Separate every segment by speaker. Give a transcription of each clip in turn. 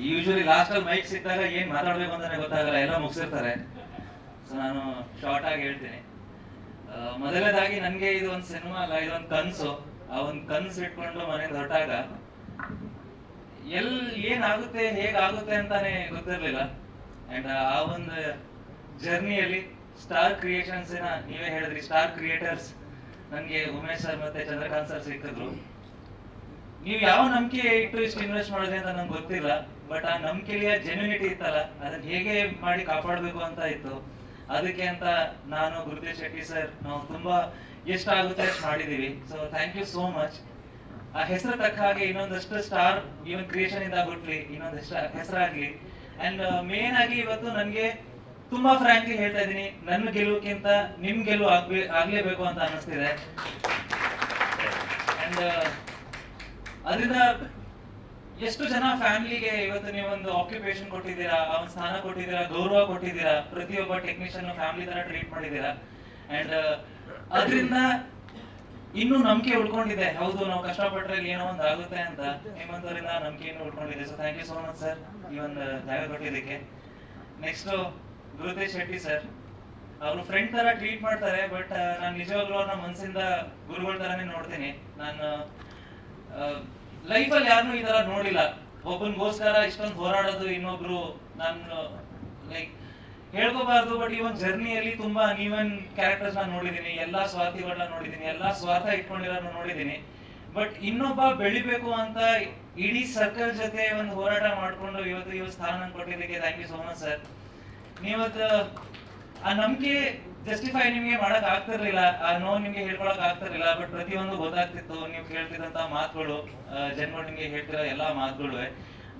Speaker 1: Usually last ಅಲ್ಲಿ mic ಸಿಕ್ಕಿದಾಗ ಏನ್ ಮಾತಾಡ್ಬೇಕು ಅಂತಾನೆ ಗೊತ್ತಾಗಲ್ಲ, ಎಲ್ಲ ಮುಗಿಸಿರ್ತಾರೆ. ಸೊ ನಾನು ಶಾರ್ಟ್ ಆಗಿ ಹೇಳ್ತೀನಿ. ಮೊದಲನೇದಾಗಿ ನನಗೆ ಇದು ಒಂದು ಸಿನಿಮಾ ಅಲ್ಲ, ಇದೊಂದು ಕನಸು. ಆ ಒಂದು ಕನಸು ಇಟ್ಕೊಂಡು ಮನೆಯಿಂದ ಹೊರಟಾಗ ಏನಾಗುತ್ತೆ ಹೇಗಾಗುತ್ತೆ ಅಂತಾನೆ ಗೊತ್ತಿರ್ಲಿಲ್ಲ. ಅಂಡ್ ಆ ಒಂದು ಜರ್ನಿಯಲ್ಲಿ ಸ್ಟಾರ್ ಕ್ರಿಯೇಷನ್ಸ್ ನೀವೇ ಹೇಳಿದ್ರಿ, ಸ್ಟಾರ್ ಕ್ರಿಯೇಟರ್ಸ್ ನನಗೆ ಉಮೇಶ್ ಸರ್ ಮತ್ತೆ ಚಂದ್ರಕಾಂತ್ ಸರ್ ಸಿಕ್ಕಿದ್ರು. ನೀವು ಯಾವ ನಂಬಿಕೆ ಇಟ್ಟು ಇಷ್ಟು ಇನ್ವೆಸ್ಟ್ ಮಾಡಿದ್ರಿ ಅಂತ ನಂಗೆ ಗೊತ್ತಿಲ್ಲ, ಬಟ್ ಆ ನಂಬಿಕೆಯ ಜೆನ್ಯೂನಿಟಿ ಇತ್ತಲ್ಲ, ಅದನ್ನ ಹೇಗೆ ಮಾಡಿ ಕಾಪಾಡಬೇಕು ಅಂತ ಇತ್ತು. ಅದಕ್ಕೆ ಅಂತ ನಾನು, ಗುರುತೇಜ್ ಶೆಟ್ಟಿ ಸರ್, ನಾವು ತುಂಬಾ ಎಷ್ಟಾಗುತ್ತೆ ಅಷ್ಟು ಮಾಡಿದೀವಿ. So thank you so much. ಆ ಹೆಸರು ತಕ್ಕ ಹಾಗೆ ಇನ್ನೊಂದಷ್ಟು ಸ್ಟಾರ್ ಈವನ್ ಕ್ರಿಯೇಷನ್ ಇಂದ ಹುಟ್ಲಿ, ಇನ್ನೊಂದಷ್ಟು ಹೆಸರಾಗ್ಲಿ. ಅಂಡ್ ಮೇನ್ ಆಗಿ ಇವತ್ತು ನನಗೆ ತುಂಬಾ ಫ್ರಾಂಕ್ಲಿ ಹೇಳ್ತಾ ಇದೀನಿ, ನನ್ನ ಗೆಲುವಿಗಿಂತ ನಿಮ್ ಗೆಲುವು ಆಗ್ಲೇಬೇಕು ಅಂತ ಅನಿಸ್ತಿದೆ. ಅಂಡ್ ಅದರಿಂದ ಎಷ್ಟು ಜನ ಫ್ಯಾಮಿಲಿಗೆ ಇವತ್ತು ನೀವೊಂದು ಆಕ್ಯುಪೇಷನ್ ಕೊಟ್ಟಿದ್ದೀರಾ, ಅವನ್ ಸ್ಥಾನ ಕೊಟ್ಟಿದ್ದೀರಾ, ಗೌರವ ಕೊಟ್ಟಿದ್ದೀರಾ, ಪ್ರತಿಯೊಬ್ಬ ಟೆಕ್ನಿಷಿಯನ್ ಫ್ಯಾಮಿಲಿ ತರ ಟ್ರೀಟ್ ಮಾಡಿದ್ದೀರಾ. ಅಂಡ್ ಅದರಿಂದ ಇನ್ನೂ ನಂಬಿಕೆ ಉಳ್ಕೊಂಡಿದೆ, ಹೌದು ನಾವು ಕಷ್ಟಪಟ್ಟರೆ ಏನೋ ಒಂದು ಆಗುತ್ತೆ ಅಂತ. ನಿಮ್ಮಂತವರಿಂದ ನಂಬಿಕೆ ಇನ್ನೂ ಉಳ್ಕೊಂಡಿದೆ. So thank you so much sir, ಈ ಒಂದು ಜಾಗ ಕೊಟ್ಟಿದ್ದಕ್ಕೆ. ನೆಕ್ಸ್ಟ್ ಗುರುತೇಜ್ ಶೆಟ್ಟಿ ಸರ್, ಅವರು ಫ್ರೆಂಡ್ ತರ ಟ್ರೀಟ್ ಮಾಡ್ತಾರೆ, ಬಟ್ ನಾನು ನಿಜವಾಗ್ಲೂ ಅವ್ರನ್ನ ಮನಸ್ಸಿಂದ ಗುರುಗಳ ತರಾನೇ ನೋಡ್ತೀನಿ. ನಾನು ಲೈಫಲ್ಲಿ ಯಾರನ್ನೂ ಈ ತರ ನೋಡಿಲ್ಲ, ಒಬ್ಬನಿಗೋಸ್ಕರ ಇಷ್ಟೊಂದು ಹೋರಾಡೋದು. ಇನ್ನೊಬ್ರು ನಾನು ಲೈಕ್ ಹೇಳ್ಕೋಬಾರ್ದು, ಬಟ್ ಈ ಒಂದು ಜರ್ನಿಯಲ್ಲಿ ತುಂಬಾ ನೀವನ್ ಕ್ಯಾರೆಕ್ಟರ್ಸ್ ನಾನು ನೋಡಿದೀನಿ, ಎಲ್ಲಾ ಸ್ವಾರ್ಥಿಗಳನ್ನ ನೋಡಿದೀನಿ, ಎಲ್ಲಾ ಸ್ವಾರ್ಥ ಇಟ್ಕೊಂಡಿರೋನ್ನ ನೋಡಿದೀನಿ. ಬಟ್ ಇನ್ನೊಬ್ಬ ಬೆಳಿಬೇಕು ಅಂತ ಇಡೀ ಸರ್ಕಲ್ ಜೊತೆ ಒಂದು ಹೋರಾಟ ಮಾಡ್ಕೊಂಡು ಇವತ್ತು ಈ ಸ್ಥಾನ ಕೊಟ್ಟಿದ್ದಕ್ಕೆ thank you so much sir. ನೀವತ್ತು ಆ ನಂಬಿಕೆ ಜಸ್ಟಿಫೈ ನಿಮ್ಗೆ ಮಾಡಕ್ ಆಗ್ತಿರ್ಲಿಲ್ಲ, ಆ ನೋವು ನಿಮ್ಗೆ ಹೇಳ್ಕೊಳಕ್ ಆಗ್ತಿರ್ಲಿಲ್ಲ, ಬಟ್ ಪ್ರತಿಯೊಂದು ಗೊತ್ತಾಗ್ತಿತ್ತು. ನೀವು ಕೇಳ್ತಿದ್ದಂತ ಮಾತುಗಳು, ಜನಗಳು ನಿಮ್ಗೆ ಹೇಳ್ತಿರೋ ಎಲ್ಲಾ ಮಾತುಗಳು.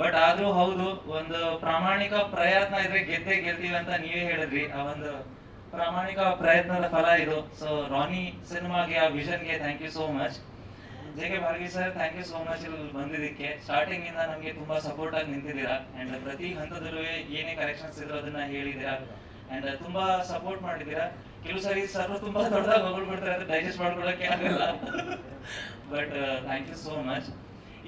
Speaker 1: ಬಟ್ ಆದ್ರೂ ಹೌದು, ಒಂದು ಪ್ರಾಮಾಣಿಕ ಪ್ರಯತ್ನ ಇದ್ರೆ ಗೆದ್ದೇ ಗೆಲ್ತೀವಿ ಅಂತ ನೀವೇ ಹೇಳಿದ್ರಿ. ಆ ಒಂದು ಪ್ರಾಮಾಣಿಕ ಪ್ರಯತ್ನದ ಫಲ ಇದು. ಸೊ ರಾನಿ ಸಿನಿಮಾಗೆ, ಆ ವಿಷನ್ಗೆ thank you so much. J K. Bhargavi sir, thank you so much ಇಲ್ಲಿ ಬಂದಿದ್ದಕ್ಕೆ. ಸ್ಟಾರ್ಟಿಂಗ್ ಇಂದ ನಮ್ಗೆ ತುಂಬಾ ಸಪೋರ್ಟ್ ಆಗಿ ನಿಂತಿದ್ದೀರಾ. ಅಂಡ್ ಪ್ರತಿ ಹಂತದಲ್ಲೂ ಏನೇ ಕರೆಕ್ಷನ್ಸ್ ಇದ್ರು ಅದನ್ನ ಹೇಳಿದ್ದೀರಾ. ಅಂಡ್ ತುಂಬಾ ಸಪೋರ್ಟ್ ಮಾಡಿದ್ದೀರಾ. ಕೆಲವು ಸರಿ ಸರ್ ತುಂಬಾ ದೊಡ್ಡದಾಗಿ ಹೊಗಳ್ಬಿಡ್ತಾರೆ, ಅದು ಡೈಜೆಸ್ಟ್ ಮಾಡ್ಕೊಳಕ್ಕೆ ಆಗಲ್ಲ. But thank you so much.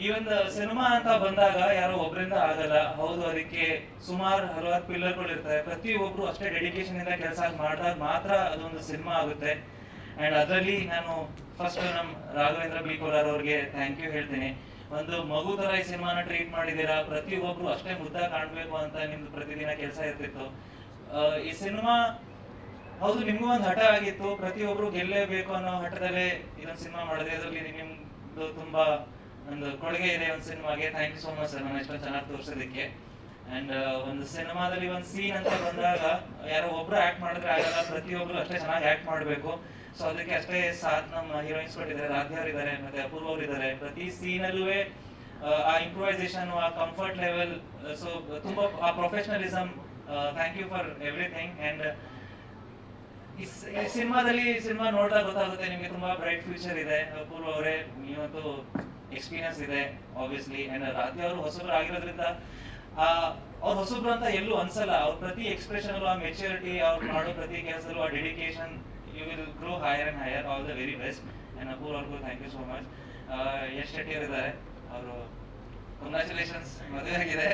Speaker 1: ಈ ಒಂದು ಸಿನಿಮಾ ಅಂತ ಬಂದಾಗ ಯಾರೋ ಒಬ್ಬರಿಂದ ಆಗಲ್ಲ, ಹೌದು. ಅದಕ್ಕೆ ಸುಮಾರು ಹಲವಾರು ಪಿಲ್ಲರ್ಗಳು ಇರ್ತಾರೆ. ಪ್ರತಿಯೊಬ್ರು ಅಷ್ಟೇ ಡೆಡಿಕೇಶನ್ ಇಂದ ಕೆಲಸ ಮಾಡಿದಾಗ ಮಾತ್ರ ಅದೊಂದು ಸಿನಿಮಾ ಆಗುತ್ತೆ. ಅಂಡ್ ಅದರಲ್ಲಿ ನಾನು ಫಸ್ಟ್ ನಮ್ ರಾಘವೇಂದ್ರ ಬಿ ಕೋಲಾರ್ ಅವ್ರಿಗೆ ಥ್ಯಾಂಕ್ ಯು ಹೇಳ್ತೀನಿ. ಒಂದು ಮಗು ತರ ಈ ಸಿನಿಮಾನ ಟ್ರೀಟ್ ಮಾಡಿದ್ದೀರಾ. ಪ್ರತಿಯೊಬ್ರು ಅಷ್ಟೇ ಮುದ್ದ ಕಾಣ್ಬೇಕು ಅಂತ ನಿಮ್ದು ಪ್ರತಿದಿನ ಕೆಲಸ ಇರ್ತಿತ್ತು. ಈ ಸಿನಿಮಾ ಹೌದು ನಿಮ್ಗೂ ಒಂದು ಹಠ ಆಗಿತ್ತು, ಪ್ರತಿಯೊಬ್ರು ಗೆಲ್ಲೇಬೇಕು ಅನ್ನೋ ಹಠದಲ್ಲೇ ಇದೊಂದು ಸಿನಿಮಾ ಮಾಡಿದ್ರೆ. ಅದರಲ್ಲಿ ನಿಮ್ದು ತುಂಬಾ ಒಂದು ಕೊಡುಗೆ ಇದೆ ಒಂದು ಸಿನಿಮಾಗೆ. Thank you so much sir, ನಾನು ಎಷ್ಟೊಂದು ಚೆನ್ನಾಗಿ ತೋರಿಸೋದಕ್ಕೆ. ಅಂಡ್ ಒಂದು ಸಿನಿಮಾದಲ್ಲಿ ಒಂದು ಸೀನ್ ಅಂತ ಬಂದಾಗ ಯಾರೋ ಒಬ್ರು ಆಕ್ಟ್ ಮಾಡಿದ್ರೆ ಆಗಲ್ಲ, ಪ್ರತಿಯೊಬ್ರು ಅಷ್ಟೇ ಚೆನ್ನಾಗಿ ಆಕ್ಟ್ ಮಾಡಬೇಕು. ಸೊ ಅದಕ್ಕೆ ಅಷ್ಟೇ ಸಾಥ್ ನಮ್ಮ ಹೀರೋಯಿನ್ಸ್ ಕೊಟ್ಟಿದ್ದಾರೆ, ರಾಧ್ಯ ಅವ್ರು ಇದ್ದಾರೆ, ಮತ್ತೆ ಅಪೂರ್ವ ಅವ್ರು ಇದ್ದಾರೆ. ಪ್ರತಿ ಸೀನಲ್ಲೂ ಆ ಇಂಪ್ರೂವೈಸೇಷನ್, ಆ ಕಂಫರ್ಟ್ ಲೆವೆಲ್, ಸೊ ತುಂಬಾ ಆ professionalism. Thank you for everything. And ಈ ಸಿನಿಮಾ ನೋಡಿದಾಗ ಗೊತ್ತಾಗುತ್ತೆ ನಿಮ್ಗೆ ತುಂಬಾ ಬ್ರೈಟ್ ಫ್ಯೂಚರ್ ಇದೆ. ಅಪೂರ್ವ ಅವರೇ, ನೀವಂತೂ ಎಕ್ಸ್ಪೀರಿಯನ್ಸ್ ಇದೆ ಆಬ್ವಿಯಸ್ಲಿ. ಅಂಡ್ ರಾಧ್ಯ ಅವರು ಹೊಸಬ್ರು ಆಗಿರೋದ್ರಿಂದ ಅವ್ರು ಹೊಸಬ್ರು ಅಂತ ಎಲ್ಲೂ ಅನ್ಸಲ್ಲ. ಅವ್ರ ಪ್ರತಿ ಎಕ್ಸ್ಪ್ರೆಷನ್, ಆ ಮೆಚುರಿಟಿ, ಅವ್ರು ಮಾಡೋ ಪ್ರತಿ ಕೆಲಸದಲ್ಲೂ ಆ dedication, you will grow higher and higher. All the very best. And Apoorva ಅವ್ರಿಗೂ thank you so much. Yash Shetty ಅವರು ಇದ್ದಾರೆ, ಅವರು ಕಂಗ್ರ್ಯಾಚುಲೇಷನ್ಸ್, ಮದುವೆ ಆಗಿದೆ.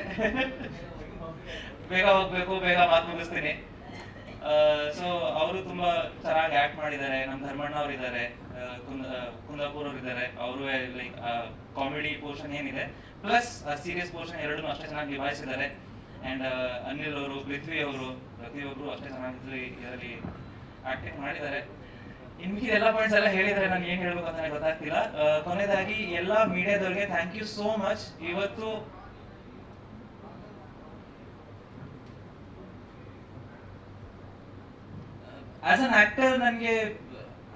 Speaker 1: ಬೇಗ ಹೋಗ್ಬೇಕು, ಬೇಗ ಮಾತು ಮುಗಿಸ್ತೀನಿ. ಸೊ ಅವರು ತುಂಬಾ ಚೆನ್ನಾಗಿ ಆಕ್ಟ್ ಮಾಡಿದ್ದಾರೆ. ನಮ್ಮ ಧರ್ಮಣ್ಣ ಅವ್ರು ಇದ್ದಾರೆ, ಕುಂದಾಪುರ್ ಅವ್ರು ಇದ್ದಾರೆ. ಅವರು ಲೈಕ್ ಕಾಮಿಡಿ ಪೋರ್ಷನ್ ಏನಿದೆ ಪ್ಲಸ್ ಸೀರಿಯಸ್ ಪೋರ್ಷನ್ ಎರಡನ್ನೂ ಅಷ್ಟೇ ಚೆನ್ನಾಗಿ ನಿಭಾಯಿಸಿದ್ದಾರೆ. ಅಂಡ್ ಅನಿಲ್ ಅವರು, ಪೃಥ್ವಿ ಅವರು, ಪ್ರತಿಯೊಬ್ರು ಅಷ್ಟೇ ಚೆನ್ನಾಗಿ ಇದರಲ್ಲಿ ಆಕ್ಟಿಂಗ್ ಮಾಡಿದ್ದಾರೆ. ಇನ್ನು ಎಲ್ಲ ಪಾಯಿಂಟ್ಸ್ ಎಲ್ಲ ಹೇಳಿದ್ರೆ ನಾನು ಏನ್ ಹೇಳ್ಬೇಕು ಅಂತಾನೆ ಗೊತ್ತಾಗ್ತಿಲ್ಲ. ಕೊನೆಯದಾಗಿ ಎಲ್ಲ ಮೀಡಿಯಾದವ್ರಿಗೆ ಥ್ಯಾಂಕ್ ಯು ಸೋ ಮಚ್. ಇವತ್ತು ಆಸ್ ಅನ್ ಆಕ್ಟರ್ ನನಗೆ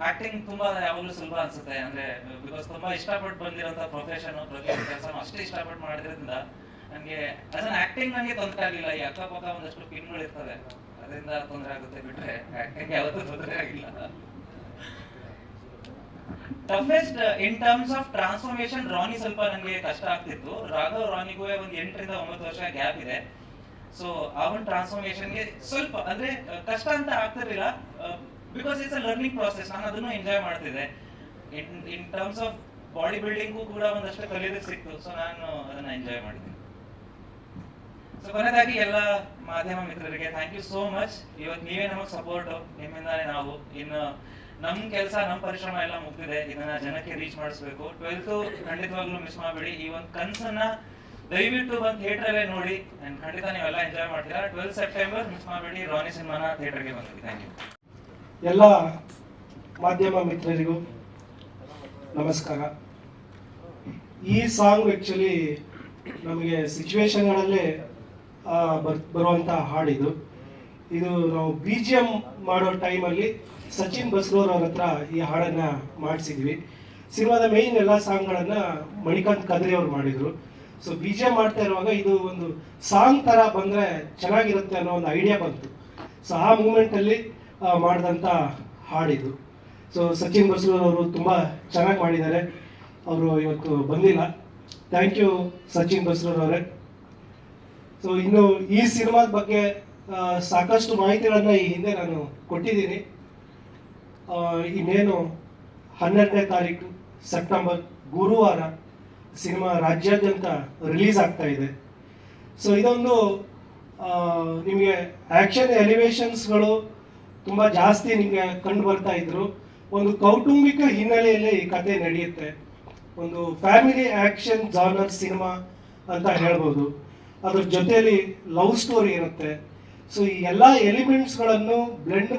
Speaker 1: ಆಕ್ಟಿಂಗ್ ತುಂಬಾ ಯಾವಾಗಲೂ ಸುಲಭ ಅನ್ಸುತ್ತೆ. ಅಂದ್ರೆ ಬಿಕಾಸ್ ತುಂಬಾ ಇಷ್ಟಪಟ್ಟು ಬಂದಿರೋಂಥ ಪ್ರೊಫೆಷನ್, ಪ್ರತಿಯೊಂದು ಕೆಲಸನೂ ಅಷ್ಟೇ ಇಷ್ಟಪಟ್ಟು ಮಾಡಿದ್ರಿಂದ ನನಗೆ ಆಸ್ ಅನ್ ಆಕ್ಟಿಂಗ್ ನನಗೆ ತೊಂದರೆ ಆಗಿಲ್ಲ. ಈ ಅಕ್ಕಪಕ್ಕ ಒಂದಷ್ಟು ಪಿನ್ಗಳು ಇರ್ತವೆ, ಅದರಿಂದ ತೊಂದರೆ ಆಗುತ್ತೆ, ಬಿಟ್ರೆ ಆಕ್ಟಿಂಗ್ ಯಾವತ್ತೂ ತೊಂದರೆ ಆಗಿಲ್ಲ. Toughest in terms of transformation, Rani ಸ್ವಲ್ಪ ನನಗೆ ಕಷ್ಟ ಆಗ್ತಿತ್ತು. ರಾಘವ್ ರಾನಿಗೂ ಒಂದು 8 ರಿಂದ 9 ವರ್ಷ ಗ್ಯಾಪ್ ಇದೆ. ಸೊ ಆ ಒಂದು ಟ್ರಾನ್ಸ್ಫಾರ್ಮೇಶನ್ಗೆ ಸ್ವಲ್ಪ ಅಂದ್ರೆ ಕಷ್ಟ ಅಂತ ಆಗ್ತಿರ್ಲಿಲ್ಲ, because it's a learning process. ನಾನು ಅದನ್ನು ಎಂಜಾಯ್ ಮಾಡ್ತಿದ್ದೆ. In terms of body building ಕೂಡ ಒಂದಷ್ಟು ಕಲಿಯೋದಕ್ಕೆ ಸಿಕ್ತು. ಸೊ ನಾನು ಅದನ್ನ ಎಂಜಾಯ್ ಮಾಡಿದ್ದೀನಿ. ಸೊ ಕೊನೆಯದಾಗಿ ಎಲ್ಲ ಮಾಧ್ಯಮ ಮಿತ್ರರಿಗೆ ಥ್ಯಾಂಕ್ ಯು ಸೋ ಮಚ್. ಇವತ್ತು ನೀವೇ ನಮಗೆ ಸಪೋರ್ಟು, ನಿಮ್ಮಿಂದಾನೇ ನಾವು ಇನ್ನು ನಮ್ಮ ಕೆಲಸ ನಮ್ಮ ಪರಿಶ್ರಮ ಎಲ್ಲ ಮುಗ್ದಿದೆ, ಇದನ್ನ ಜನಕ್ಕೆ ರೀಚ್ ಮಾಡಿಸ್ಬೇಕು. 12th ಖಂಡಿತವಾಗ್ಲೂ ಮಿಸ್ ಮಾಡಬೇಡಿ. ಈ ಒಂದು ಕನಸನ್ನ ದಯವಿಟ್ಟು ಬಂದು ಥಿಯೇಟ್ರಲ್ಲೇ ನೋಡಿ, ಆ್ಯಂಡ್ ಖಂಡಿತ ನೀವೆಲ್ಲ ಎಂಜಾಯ್ ಮಾಡ್ತೀರಾ. 12 ಸೆಪ್ಟೆಂಬರ್ ಮಿಸ್ ಮಾಡಬೇಡಿ, ರಾನಿ ಸಿನಿಮಾನ ಥಿಯೇಟರ್ಗೆ ಬಂದಿದೆ. Thank you.
Speaker 2: ಎಲ್ಲ ಮಾಧ್ಯಮ ಮಿತ್ರರಿಗೂ ನಮಸ್ಕಾರ. ಈ ಸಾಂಗ್ ಆ್ಯಕ್ಚುಲಿ ನಮಗೆ ಸಿಚುವೇಶನ್ಗಳಲ್ಲೇ ಬರುವಂಥ ಹಾಡಿದು. ಇದು ನಾವು BGM ಮಾಡೋ ಟೈಮಲ್ಲಿ ಸಚಿನ್ ಬಸ್ರೂರ್ ಅವ್ರ ಹತ್ರ ಈ ಹಾಡನ್ನು ಮಾಡಿಸಿದ್ವಿ. ಸಿನಿಮಾದ ಮೇಯ್ನ್ ಎಲ್ಲ ಸಾಂಗ್ಗಳನ್ನು ಮಣಿಕಾಂತ್ ಕದ್ರಿ ಅವ್ರು ಮಾಡಿದರು. ಸೊ BGM ಮಾಡ್ತಾ ಇರುವಾಗ ಇದು ಒಂದು ಸಾಂಗ್ ಥರ ಬಂದರೆ ಚೆನ್ನಾಗಿರುತ್ತೆ ಅನ್ನೋ ಒಂದು ಐಡಿಯಾ ಬಂತು. ಸೊ ಆ ಮೂಮೆಂಟಲ್ಲಿ ಮಾಡಿದಂಥ ಹಾಡಿದು. ಸೊ ಸಚಿನ್ ಬಸ್ರೂರ್ ಅವರು ತುಂಬ ಚೆನ್ನಾಗಿ ಮಾಡಿದ್ದಾರೆ. ಅವರು ಇವತ್ತು ಬಂದಿಲ್ಲ. ಥ್ಯಾಂಕ್ ಯು ಸಚಿನ್ ಬಸ್ರೂರ್ ಅವರೇ. ಸೊ ಇನ್ನು ಈ ಸಿನಿಮಾದ ಬಗ್ಗೆ ಸಾಕಷ್ಟು ಮಾಹಿತಿಗಳನ್ನು ಈ ಹಿಂದೆ ನಾನು ಕೊಟ್ಟಿದ್ದೀನಿ. ಇನ್ನೇನು 12ನೇ ತಾರೀಕು ಸೆಪ್ಟೆಂಬರ್ ಗುರುವಾರ ಸಿನಿಮಾ ರಾಜ್ಯಾದ್ಯಂತ ರಿಲೀಸ್ ಆಗ್ತಾ ಇದೆ. ಸೊ ಇದೊಂದು ನಿಮಗೆ ಆ್ಯಕ್ಷನ್ ಎಲಿವೇಶನ್ಸ್ಗಳು ತುಂಬ ಜಾಸ್ತಿ ನಿಮಗೆ ಕಂಡು ಬರ್ತಾ ಇದ್ರು. ಒಂದು ಕೌಟುಂಬಿಕ ಹಿನ್ನೆಲೆಯಲ್ಲಿ ಈ ಕತೆ ನಡೆಯುತ್ತೆ. ಒಂದು ಫ್ಯಾಮಿಲಿ ಆ್ಯಕ್ಷನ್ ಜಾನರ್ ಸಿನಿಮಾ ಅಂತ ಹೇಳ್ಬೋದು. ಅದ್ರ ಜೊತೆಯಲ್ಲಿ ಲವ್ ಸ್ಟೋರಿ ಇರುತ್ತೆ. ಸೊ ಈ ಎಲ್ಲ ಎಲಿಮೆಂಟ್ಸ್ಗಳನ್ನು ಬ್ಲೆಂಡ್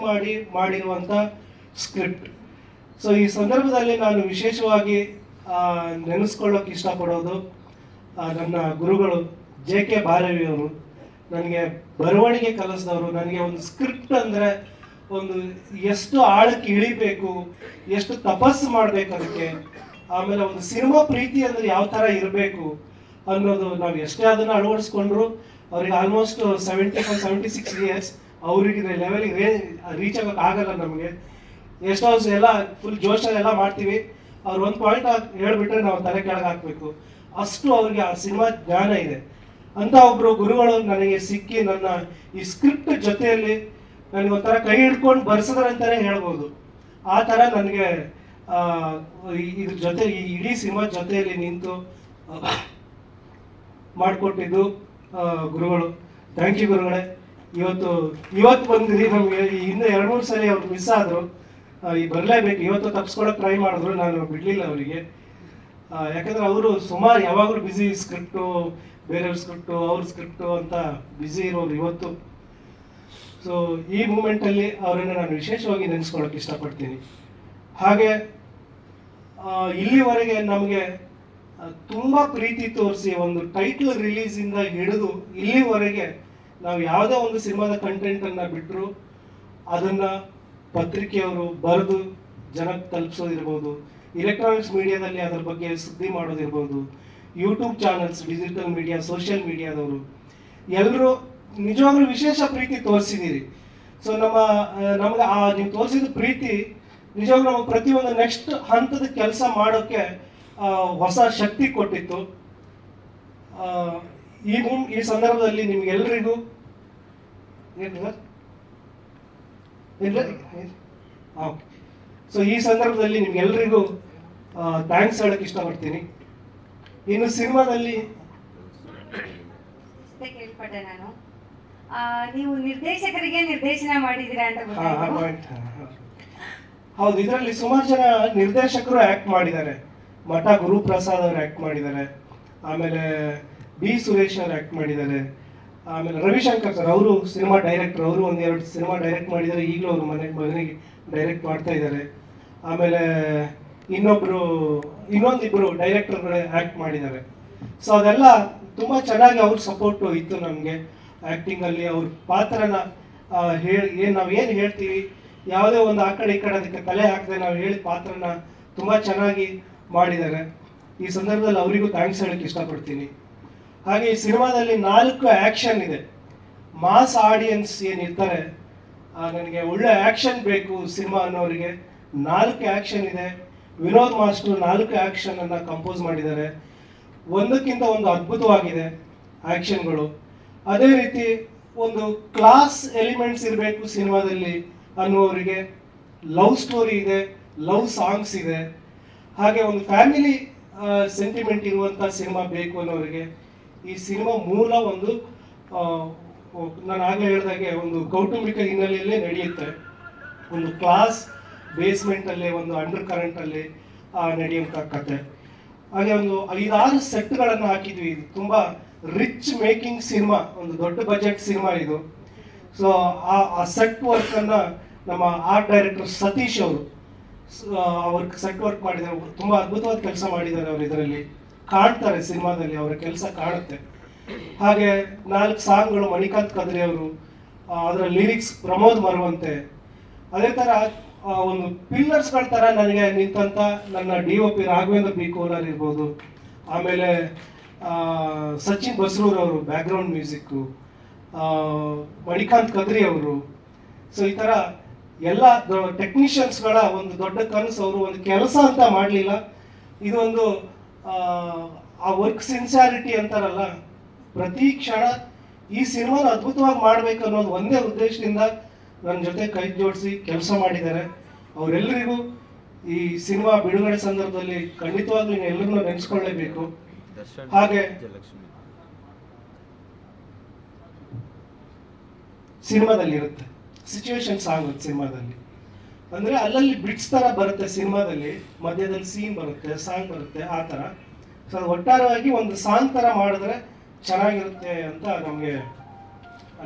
Speaker 2: ಮಾಡಿರುವಂಥ ಸ್ಕ್ರಿಪ್ಟ್. ಸೊ ಈ ಸಂದರ್ಭದಲ್ಲಿ ನಾನು ವಿಶೇಷವಾಗಿ ನೆನೆಸ್ಕೊಳ್ಳೋಕೆ ಇಷ್ಟಪಡೋದು ನನ್ನ ಗುರುಗಳು JK ಬಾರವಿ ಅವರು. ನನಗೆ ಬರವಣಿಗೆ ಕಲಿಸಿದವರು. ನನಗೆ ಒಂದು ಸ್ಕ್ರಿಪ್ಟ್ ಅಂದರೆ ಒಂದು ಎಷ್ಟು ಆಳಕ್ಕೆ ಇಳಿಬೇಕು, ಎಷ್ಟು ತಪಸ್ಸು ಮಾಡಬೇಕು ಅದಕ್ಕೆ, ಆಮೇಲೆ ಒಂದು ಸಿನಿಮಾ ಪ್ರೀತಿ ಅಂದರೆ ಯಾವ ಥರ ಇರಬೇಕು ಅನ್ನೋದು ನಾವು ಎಷ್ಟೇ ಅದನ್ನು ಅಳವಡಿಸ್ಕೊಂಡ್ರು ಅವ್ರಿಗೆ ಆಲ್ಮೋಸ್ಟ್ 76 ಇಯರ್ಸ್. ಅವ್ರಿಗೆ ಲೆವೆಲಿಗೆ ರೀಚ್ ಆಗೋಕೆ ಆಗಲ್ಲ ನಮಗೆ. ಎಷ್ಟೋ ಎಲ್ಲ ಫುಲ್ ಜೋಶಲ್ಲೆಲ್ಲ ಮಾಡ್ತೀವಿ. ಅವ್ರು ಒಂದು ಪಾಯಿಂಟ್ ಹೇಳ್ಬಿಟ್ರೆ ನಾವು ತಲೆ ಕೆಳಗೆ ಹಾಕಬೇಕು, ಅಷ್ಟು ಅವ್ರಿಗೆ ಆ ಸಿನಿಮಾ ಜ್ಞಾನ ಇದೆ. ಅಂತ ಒಬ್ಬರು ಗುರುಗಳು ನನಗೆ ಸಿಕ್ಕಿ ನನ್ನ ಈ ಸ್ಕ್ರಿಪ್ಟ್ ಜೊತೆಯಲ್ಲಿ ನನಗೆ ಒಂಥರ ಕೈ ಹಿಡ್ಕೊಂಡು ಬರ್ಸಿದ್ರೆ ಅಂತಲೇ ಹೇಳ್ಬೋದು. ಆ ಥರ ನನಗೆ ಇದ್ರ ಜೊತೆ ಈ ಇಡೀ ಸಿನಿಮಾ ಜೊತೆಯಲ್ಲಿ ನಿಂತು ಮಾಡಿಕೊಟ್ಟಿದ್ದು ಗುರುಗಳು. ಥ್ಯಾಂಕ್ ಯು ಗುರುಗಳೇ. ಇವತ್ತು ಬಂದಿರಿ. ನಮಗೆ ಹಿಂದೆ 2-3 ಸಲ ಅವ್ರು ಮಿಸ್ ಆದರು. ಈಗ ಬರಲೇಬೇಕು. ಇವತ್ತು ತಪ್ಪಿಸ್ಕೊಳಕ್ಕೆ ಟ್ರೈ ಮಾಡಿದ್ರು, ನಾನು ಬಿಡಲಿಲ್ಲ ಅವರಿಗೆ. ಯಾಕಂದರೆ ಅವರು ಸುಮಾರು ಯಾವಾಗಲೂ ಬ್ಯುಸಿ, ಸ್ಕ್ರಿಪ್ಟು, ಬೇರೆಯವ್ರ ಸ್ಕ್ರಿಪ್ಟು, ಅವ್ರ ಸ್ಕ್ರಿಪ್ಟು ಅಂತ ಬ್ಯುಸಿ ಇರೋರು ಇವತ್ತು. ಸೊ ಈ ಮೂಮೆಂಟಲ್ಲಿ ಅವರನ್ನು ನಾನು ವಿಶೇಷವಾಗಿ ನೆನೆಸ್ಕೊಳ್ಳೋಕೆ ಇಷ್ಟಪಡ್ತೀನಿ. ಹಾಗೆ ಇಲ್ಲಿವರೆಗೆ ನಮಗೆ ತುಂಬ ಪ್ರೀತಿ ತೋರಿಸಿ ಒಂದು ಟೈಟ್ಲ್ ರಿಲೀಸಿಂದ ಹಿಡಿದು ಇಲ್ಲಿವರೆಗೆ ನಾವು ಯಾವುದೇ ಒಂದು ಸಿನಿಮಾದ ಕಂಟೆಂಟನ್ನು ಬಿಟ್ಟರು ಅದನ್ನು ಪತ್ರಿಕೆಯವರು ಬರೆದು ಜನಕ್ಕೆ ತಲುಪಿಸೋದಿರ್ಬೋದು, ಎಲೆಕ್ಟ್ರಾನಿಕ್ಸ್ ಮೀಡಿಯಾದಲ್ಲಿ ಅದರ ಬಗ್ಗೆ ಸುದ್ದಿ ಮಾಡೋದಿರ್ಬೋದು, YouTube channels, digital media, social ಮೀಡಿಯಾದವರು ಎಲ್ಲರೂ ನಿಜವಾಗ್ಲೂ ವಿಶೇಷ ಪ್ರೀತಿ ತೋರಿಸಿದ್ದೀರಿ. ಸೊ ನಮಗೆ ನೀವು ತೋರಿಸಿದ ಪ್ರೀತಿ ನಿಜವಾಗ್ಲೂ ನಮಗೆ ಪ್ರತಿಯೊಂದು ನೆಕ್ಸ್ಟ್ ಹಂತದ ಕೆಲಸ ಮಾಡೋಕ್ಕೆ ಹೊಸ ಶಕ್ತಿ ಕೊಟ್ಟಿತ್ತು. ಈ ಸಂದರ್ಭದಲ್ಲಿ ನಿಮ್ಗೆಲ್ರಿಗೂ ಓಕೆ. ಸೊ ಈ ಸಂದರ್ಭದಲ್ಲಿ ನಿಮ್ಗೆಲ್ರಿಗೂ ಥ್ಯಾಂಕ್ಸ್ ಹೇಳಕ್ಕೆ ಇಷ್ಟಪಡ್ತೀನಿ. ಇನ್ನು ಸಿನಿಮಾದಲ್ಲಿ
Speaker 3: ಕೇಳ್ಪಟ್ಟೆ ನಾನು, ನೀವು ನಿರ್ದೇಶಕರಿಗೆ ನಿರ್ದೇಶನ ಮಾಡಿದ್ದೀರಾ ಅಂತ ಗೊತ್ತಾಯ್ತು.
Speaker 2: ಹೌದು, ಇದರಲ್ಲಿ ಸುಮಾರು ಜನ ನಿರ್ದೇಶಕರು ಆ್ಯಕ್ಟ್ ಮಾಡಿದ್ದಾರೆ. ಮಠ ಗುರುಪ್ರಸಾದ್ ಅವರು ಆ್ಯಕ್ಟ್ ಮಾಡಿದ್ದಾರೆ, ಆಮೇಲೆ B ಸುರೇಶ್ ಅವರು ಆ್ಯಕ್ಟ್ ಮಾಡಿದ್ದಾರೆ, ಆಮೇಲೆ ರವಿಶಂಕರ್ ಸರ್ ಅವರು ಸಿನಿಮಾ ಡೈರೆಕ್ಟರ್, ಅವರು 1-2 ಸಿನಿಮಾ ಡೈರೆಕ್ಟ್ ಮಾಡಿದ್ದಾರೆ. ಈಗಲೂ ಅವರು ಮಗನಿಗೆ ಡೈರೆಕ್ಟ್ ಮಾಡ್ತಾ ಇದ್ದಾರೆ. ಆಮೇಲೆ ಇನ್ನೊಂದಿಬ್ಬರು ಡೈರೆಕ್ಟರ್ಗಳು ಆ್ಯಕ್ಟ್ ಮಾಡಿದ್ದಾರೆ. ಸೊ ಅದೆಲ್ಲ ತುಂಬ ಚೆನ್ನಾಗಿ ಅವ್ರ ಸಪೋರ್ಟು ಇತ್ತು ನಮಗೆ ಆ್ಯಕ್ಟಿಂಗಲ್ಲಿ. ಅವ್ರ ಪಾತ್ರನ ನಾವೇನು ಹೇಳ್ತೀವಿ, ಯಾವುದೇ ಒಂದು ಆ ಕಡೆ ಈ ಕಡೆ ಅದಕ್ಕೆ ತಲೆ ಹಾಕದೆ ನಾವು ಹೇಳಿದ ಪಾತ್ರನ ತುಂಬ ಚೆನ್ನಾಗಿ ಮಾಡಿದ್ದಾರೆ. ಈ ಸಂದರ್ಭದಲ್ಲಿ ಅವರಿಗೂ ಥ್ಯಾಂಕ್ಸ್ ಹೇಳಕ್ಕೆ ಇಷ್ಟಪಡ್ತೀನಿ. ಹಾಗೆ ಈ ಸಿನಿಮಾದಲ್ಲಿ 4 ಆ್ಯಕ್ಷನ್ ಇದೆ. ಮಾಸ್ ಆಡಿಯನ್ಸ್ ಏನಿರ್ತಾರೆ, ನನಗೆ ಒಳ್ಳೆ ಆ್ಯಕ್ಷನ್ ಬೇಕು ಸಿನಿಮಾ ಅನ್ನೋರಿಗೆ 4 ಆ್ಯಕ್ಷನ್ ಇದೆ. ವಿನೋದ್ ಮಾಸ್ಟರ್ 4 ಆ್ಯಕ್ಷನನ್ನು ಕಂಪೋಸ್ ಮಾಡಿದ್ದಾರೆ. ಒಂದಕ್ಕಿಂತ ಒಂದು ಅದ್ಭುತವಾಗಿದೆ ಆ್ಯಕ್ಷನ್ಗಳು. ಅದೇ ರೀತಿ ಒಂದು ಕ್ಲಾಸ್ ಎಲಿಮೆಂಟ್ಸ್ ಇರಬೇಕು ಸಿನಿಮಾದಲ್ಲಿ ಅನ್ನುವರಿಗೆ ಲವ್ ಸ್ಟೋರಿ ಇದೆ, ಲವ್ ಸಾಂಗ್ಸ್ ಇದೆ. ಹಾಗೆ ಒಂದು ಫ್ಯಾಮಿಲಿ ಸೆಂಟಿಮೆಂಟ್ ಇರುವಂಥ ಸಿನಿಮಾ ಬೇಕು ಅನ್ನೋರಿಗೆ ಈ ಸಿನಿಮಾ ಮೂಲ ಒಂದು ನಾನು ಆಗಲೇ ಹೇಳಿದಾಗೆ ಒಂದು ಕೌಟುಂಬಿಕ ಹಿನ್ನೆಲೆಯಲ್ಲೇ ನಡೆಯುತ್ತೆ, ಒಂದು ಕ್ಲಾಸ್ ಬೇಸ್ಮೆಂಟಲ್ಲಿ, ಒಂದು ಅಂಡರ್ ಕರೆಂಟಲ್ಲಿ ನಡೆಯುವಂಥ ಕತೆ. ಹಾಗೆ ಒಂದು 5-6 ಸೆಟ್ಗಳನ್ನು ಹಾಕಿದ್ವಿ. ಇದು ತುಂಬ ರಿಚ್ ಮೇಕಿಂಗ್ ಸಿನಿಮಾ, ಒಂದು ದೊಡ್ಡ ಬಜೆಟ್ ಸಿನಿಮಾ ಇದು. ಸೊ ಆ ಸೆಟ್ ವರ್ಕನ್ನು ನಮ್ಮ ಆರ್ಟ್ ಡೈರೆಕ್ಟರ್ ಸತೀಶ್ ಅವರು ಅವ್ರಿಗೆ ಸೆಟ್ ವರ್ಕ್ ಮಾಡಿದ್ದಾರೆ. ತುಂಬ ಅದ್ಭುತವಾದ ಕೆಲಸ ಮಾಡಿದ್ದಾರೆ ಅವರು. ಇದರಲ್ಲಿ ಕಾಣ್ತಾರೆ, ಸಿನಿಮಾದಲ್ಲಿ ಅವರ ಕೆಲಸ ಕಾಣುತ್ತೆ. ಹಾಗೆ 4 ಸಾಂಗ್ಗಳು ಮಣಿಕಾಂತ್ ಕದ್ರಿ ಅವರು, ಅದರ ಲಿರಿಕ್ಸ್ ಪ್ರಮೋದ್ ಮರವಂತೆ. ಅದೇ ಥರ ಒಂದು ಪಿಲ್ಲರ್ಸ್ಗಳ ಥರ ನನಗೆ ನಿಂತಂಥ ನನ್ನ DOP ರಾಘವೇಂದ್ರ ಬಿ ಕೋಲಾರ್ ಇರ್ಬೋದು, ಆಮೇಲೆ ಸಚಿನ್ ಬಸ್ರೂರ್ ಅವರು ಬ್ಯಾಕ್ಗ್ರೌಂಡ್ ಮ್ಯೂಸಿಕ್ಕು, ಮಣಿಕಾಂತ್ ಕದ್ರಿ ಅವರು. ಸೊ ಈ ಥರ ಎಲ್ಲ ಟೆಕ್ನಿಷಿಯನ್ಸ್ಗಳ ಒಂದು ದೊಡ್ಡ ಕನಸು. ಅವರು ಒಂದು ಕೆಲಸ ಅಂತ ಮಾಡಲಿಲ್ಲ, ಇದೊಂದು ಆ ವರ್ಕ್ ಸಿನ್ಸಿಯಾರಿಟಿ ಅಂತಾರಲ್ಲ, ಪ್ರತಿ ಕ್ಷಣ ಈ ಸಿನಿಮಾನ ಅದ್ಭುತವಾಗಿ ಮಾಡಬೇಕು ಅನ್ನೋದು ಒಂದೇ ಉದ್ದೇಶದಿಂದ ನನ್ನ ಜೊತೆ ಕೈ ಜೋಡಿಸಿ ಕೆಲಸ ಮಾಡಿದ್ದಾರೆ. ಅವರೆಲ್ಲರಿಗೂ ಈ ಸಿನಿಮಾ ಬಿಡುಗಡೆ ಸಂದರ್ಭದಲ್ಲಿ ಖಂಡಿತವಾಗ್ಲೂ ಎಲ್ಲರನ್ನೂ ನೆನೆಸ್ಕೊಳ್ಳೇಬೇಕು. ಹಾಗೆ ಸಿನಿಮಾದಲ್ಲಿ ಇರುತ್ತೆ ಸಿಚುವೇಶನ್ ಸಾಂಗ್ ಸಿನಿಮಾದಲ್ಲಿ, ಅಂದರೆ ಅಲ್ಲಲ್ಲಿ ಬಿಟ್ಸ್ ಥರ ಬರುತ್ತೆ ಸಿನಿಮಾದಲ್ಲಿ, ಮಧ್ಯದಲ್ಲಿ ಸೀನ್ ಬರುತ್ತೆ, ಸಾಂಗ್ ಬರುತ್ತೆ, ಆ ಥರ. ಸೊ ಒಟ್ಟಾರೆಯಾಗಿ ಒಂದು ಸಾಂಗ್ ಥರ ಮಾಡಿದ್ರೆ ಚೆನ್ನಾಗಿರುತ್ತೆ ಅಂತ ನಮಗೆ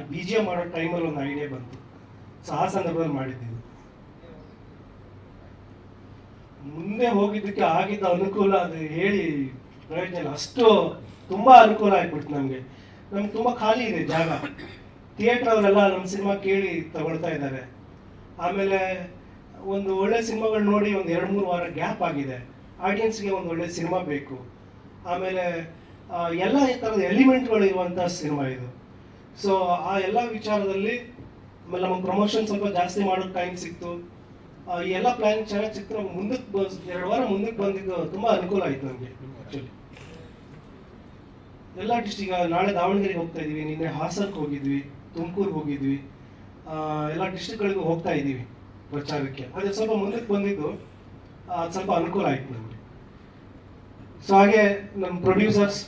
Speaker 2: BGM ಮಾಡೋ ಟೈಮಲ್ಲಿ ಒಂದು ಐಡಿಯಾ ಬಂತು. ಸೊ ಆ ಸಂದರ್ಭದಲ್ಲಿ ಮಾಡಿದ್ದೀವಿ. ಮುಂದೆ ಹೋಗಿದ್ದಕ್ಕೆ ಆಗಿದ್ದ ಅನುಕೂಲ ಅದು ಹೇಳಿ ಪ್ರಯೋಜನ ಇಲ್ಲ, ಅಷ್ಟು ತುಂಬ ಅನುಕೂಲ ಆಗ್ಬಿಡ್ತು ನಮಗೆ. ನಮ್ಗೆ ತುಂಬ ಖಾಲಿ ಇದೆ ಜಾಗ. ಥಿಯೇಟ್ರ್ ಅವರೆಲ್ಲ ನಮ್ಮ ಸಿನಿಮಾ ಕೇಳಿ ತಗೊಳ್ತಾ ಇದ್ದಾರೆ. ಆಮೇಲೆ ಒಂದು ಒಳ್ಳೆ ಸಿನಿಮಾಗಳು ನೋಡಿ ಒಂದು 2-3 ವಾರ ಗ್ಯಾಪ್ ಆಗಿದೆ. ಆಡಿಯನ್ಸ್ಗೆ ಒಂದು ಒಳ್ಳೆ ಸಿನಿಮಾ ಬೇಕು. ಆಮೇಲೆ ಎಲ್ಲ ಈ ಥರದ ಎಲಿಮೆಂಟ್ಗಳು ಇರುವಂಥ ಸಿನಿಮಾ ಇದು. ಸೊ ಆ ಎಲ್ಲ ವಿಚಾರದಲ್ಲಿ ಆಮೇಲೆ ನಮಗೆ ಪ್ರಮೋಷನ್ ಸ್ವಲ್ಪ ಜಾಸ್ತಿ ಮಾಡೋಕ್ಕೆ ಟೈಮ್ ಸಿಕ್ತು. ಈ ಎಲ್ಲ ಪ್ಲ್ಯಾನ್ ಚೆನ್ನಾಗಿ ಸಿಕ್ತು. ನಮ್ಗೆ ಮುಂದಕ್ಕೆ 2 ವಾರ ಮುಂದಕ್ಕೆ ಬಂದಿದ್ದು ತುಂಬ ಅನುಕೂಲ ಆಯಿತು ನಮಗೆ. ಆ್ಯಕ್ಚುಲಿ ಎಲ್ಲ ಡಿಸ್ಟ್ರಿಕ್, ನಾಳೆ ದಾವಣಗೆರೆಗೆ ಹೋಗ್ತಾ ಇದ್ದೀವಿ, ನಿನ್ನೆ ಹಾಸನಕ್ಕೆ ಹೋಗಿದ್ವಿ, ತುಮಕೂರಿಗೆ ಹೋಗಿದ್ವಿ, ಎಲ್ಲ ಡಿಸ್ಟ್ರಿಕ್ಗಳಿಗೂ ಹೋಗ್ತಾ ಇದ್ದೀವಿ ಪ್ರಚಾರಕ್ಕೆ. ಅದೇ ಸ್ವಲ್ಪ ಮುಂದಕ್ಕೆ ಬಂದಿದ್ದು ಅದು ಸ್ವಲ್ಪ ಅನುಕೂಲ ಆಯಿತು ನಮಗೆ. ಸೊ ಹಾಗೆ ನಮ್ಮ ಪ್ರೊಡ್ಯೂಸರ್ಸ್,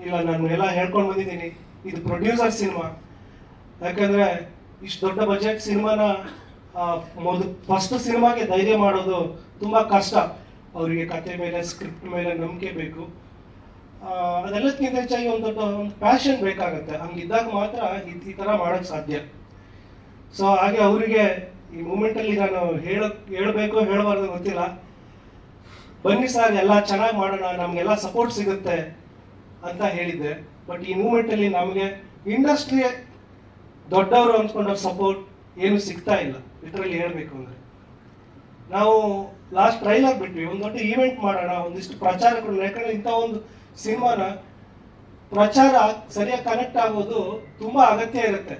Speaker 2: ಇಲ್ಲ ನಾನು ಎಲ್ಲ ಹೇಳ್ಕೊಂಡು ಬಂದಿದ್ದೀನಿ, ಇದು ಪ್ರೊಡ್ಯೂಸರ್ ಸಿನಿಮಾ. ಯಾಕಂದರೆ ಇಷ್ಟು ದೊಡ್ಡ ಬಜೆಟ್ ಸಿನಿಮಾನ ಫಸ್ಟ್ ಸಿನಿಮಾಗೆ ಧೈರ್ಯ ಮಾಡೋದು ತುಂಬ ಕಷ್ಟ. ಅವರಿಗೆ ಕತೆ ಮೇಲೆ, ಸ್ಕ್ರಿಪ್ಟ್ ಮೇಲೆ ನಂಬಿಕೆ ಬೇಕು. ಅದೆಲ್ಲದಕ್ಕಿಂತ ಹೆಚ್ಚಾಗಿ ಒಂದು ದೊಡ್ಡ ಒಂದು ಪ್ಯಾಷನ್ ಬೇಕಾಗುತ್ತೆ. ಹಂಗಿದ್ದಾಗ ಮಾತ್ರ ಈ ಥರ ಮಾಡೋಕ್ಕೆ ಸಾಧ್ಯ. ಸೊ ಹಾಗೆ ಅವರಿಗೆ ಈ ಮೂಮೆಂಟಲ್ಲಿ ನಾನು ಹೇಳಬೇಕು ಹೇಳಬಾರ್ದು ಗೊತ್ತಿಲ್ಲ, ಬನ್ನಿ ಸರ್ ಎಲ್ಲ ಚೆನ್ನಾಗಿ ಮಾಡೋಣ, ನಮಗೆಲ್ಲ ಸಪೋರ್ಟ್ ಸಿಗುತ್ತೆ ಅಂತ ಹೇಳಿದ್ದೆ. ಬಟ್ ಈ ಮೂಮೆಂಟಲ್ಲಿ ನಮಗೆ ಇಂಡಸ್ಟ್ರಿ ದೊಡ್ಡವರು ಅಂದ್ಕೊಂಡವ್ರ ಸಪೋರ್ಟ್ ಏನು ಸಿಗ್ತಾ ಇಲ್ಲ. ಲಿಟ್ರಲಿ ಹೇಳಬೇಕು ಅಂದರೆ ನಾವು ಲಾಸ್ಟ್ ಟ್ರೈಲರ್ ಬಿಟ್ವಿ, ಒಂದು ದೊಡ್ಡ ಈವೆಂಟ್ ಮಾಡೋಣ, ಒಂದಿಷ್ಟು ಪ್ರಚಾರ ಕೊಡೋಣ. ಯಾಕಂದರೆ ಇಂಥ ಒಂದು ಸಿನಿಮಾನ ಪ್ರಚಾರ ಸರಿಯಾಗಿ ಕನೆಕ್ಟ್ ಆಗೋದು ತುಂಬ ಅಗತ್ಯ ಇರುತ್ತೆ.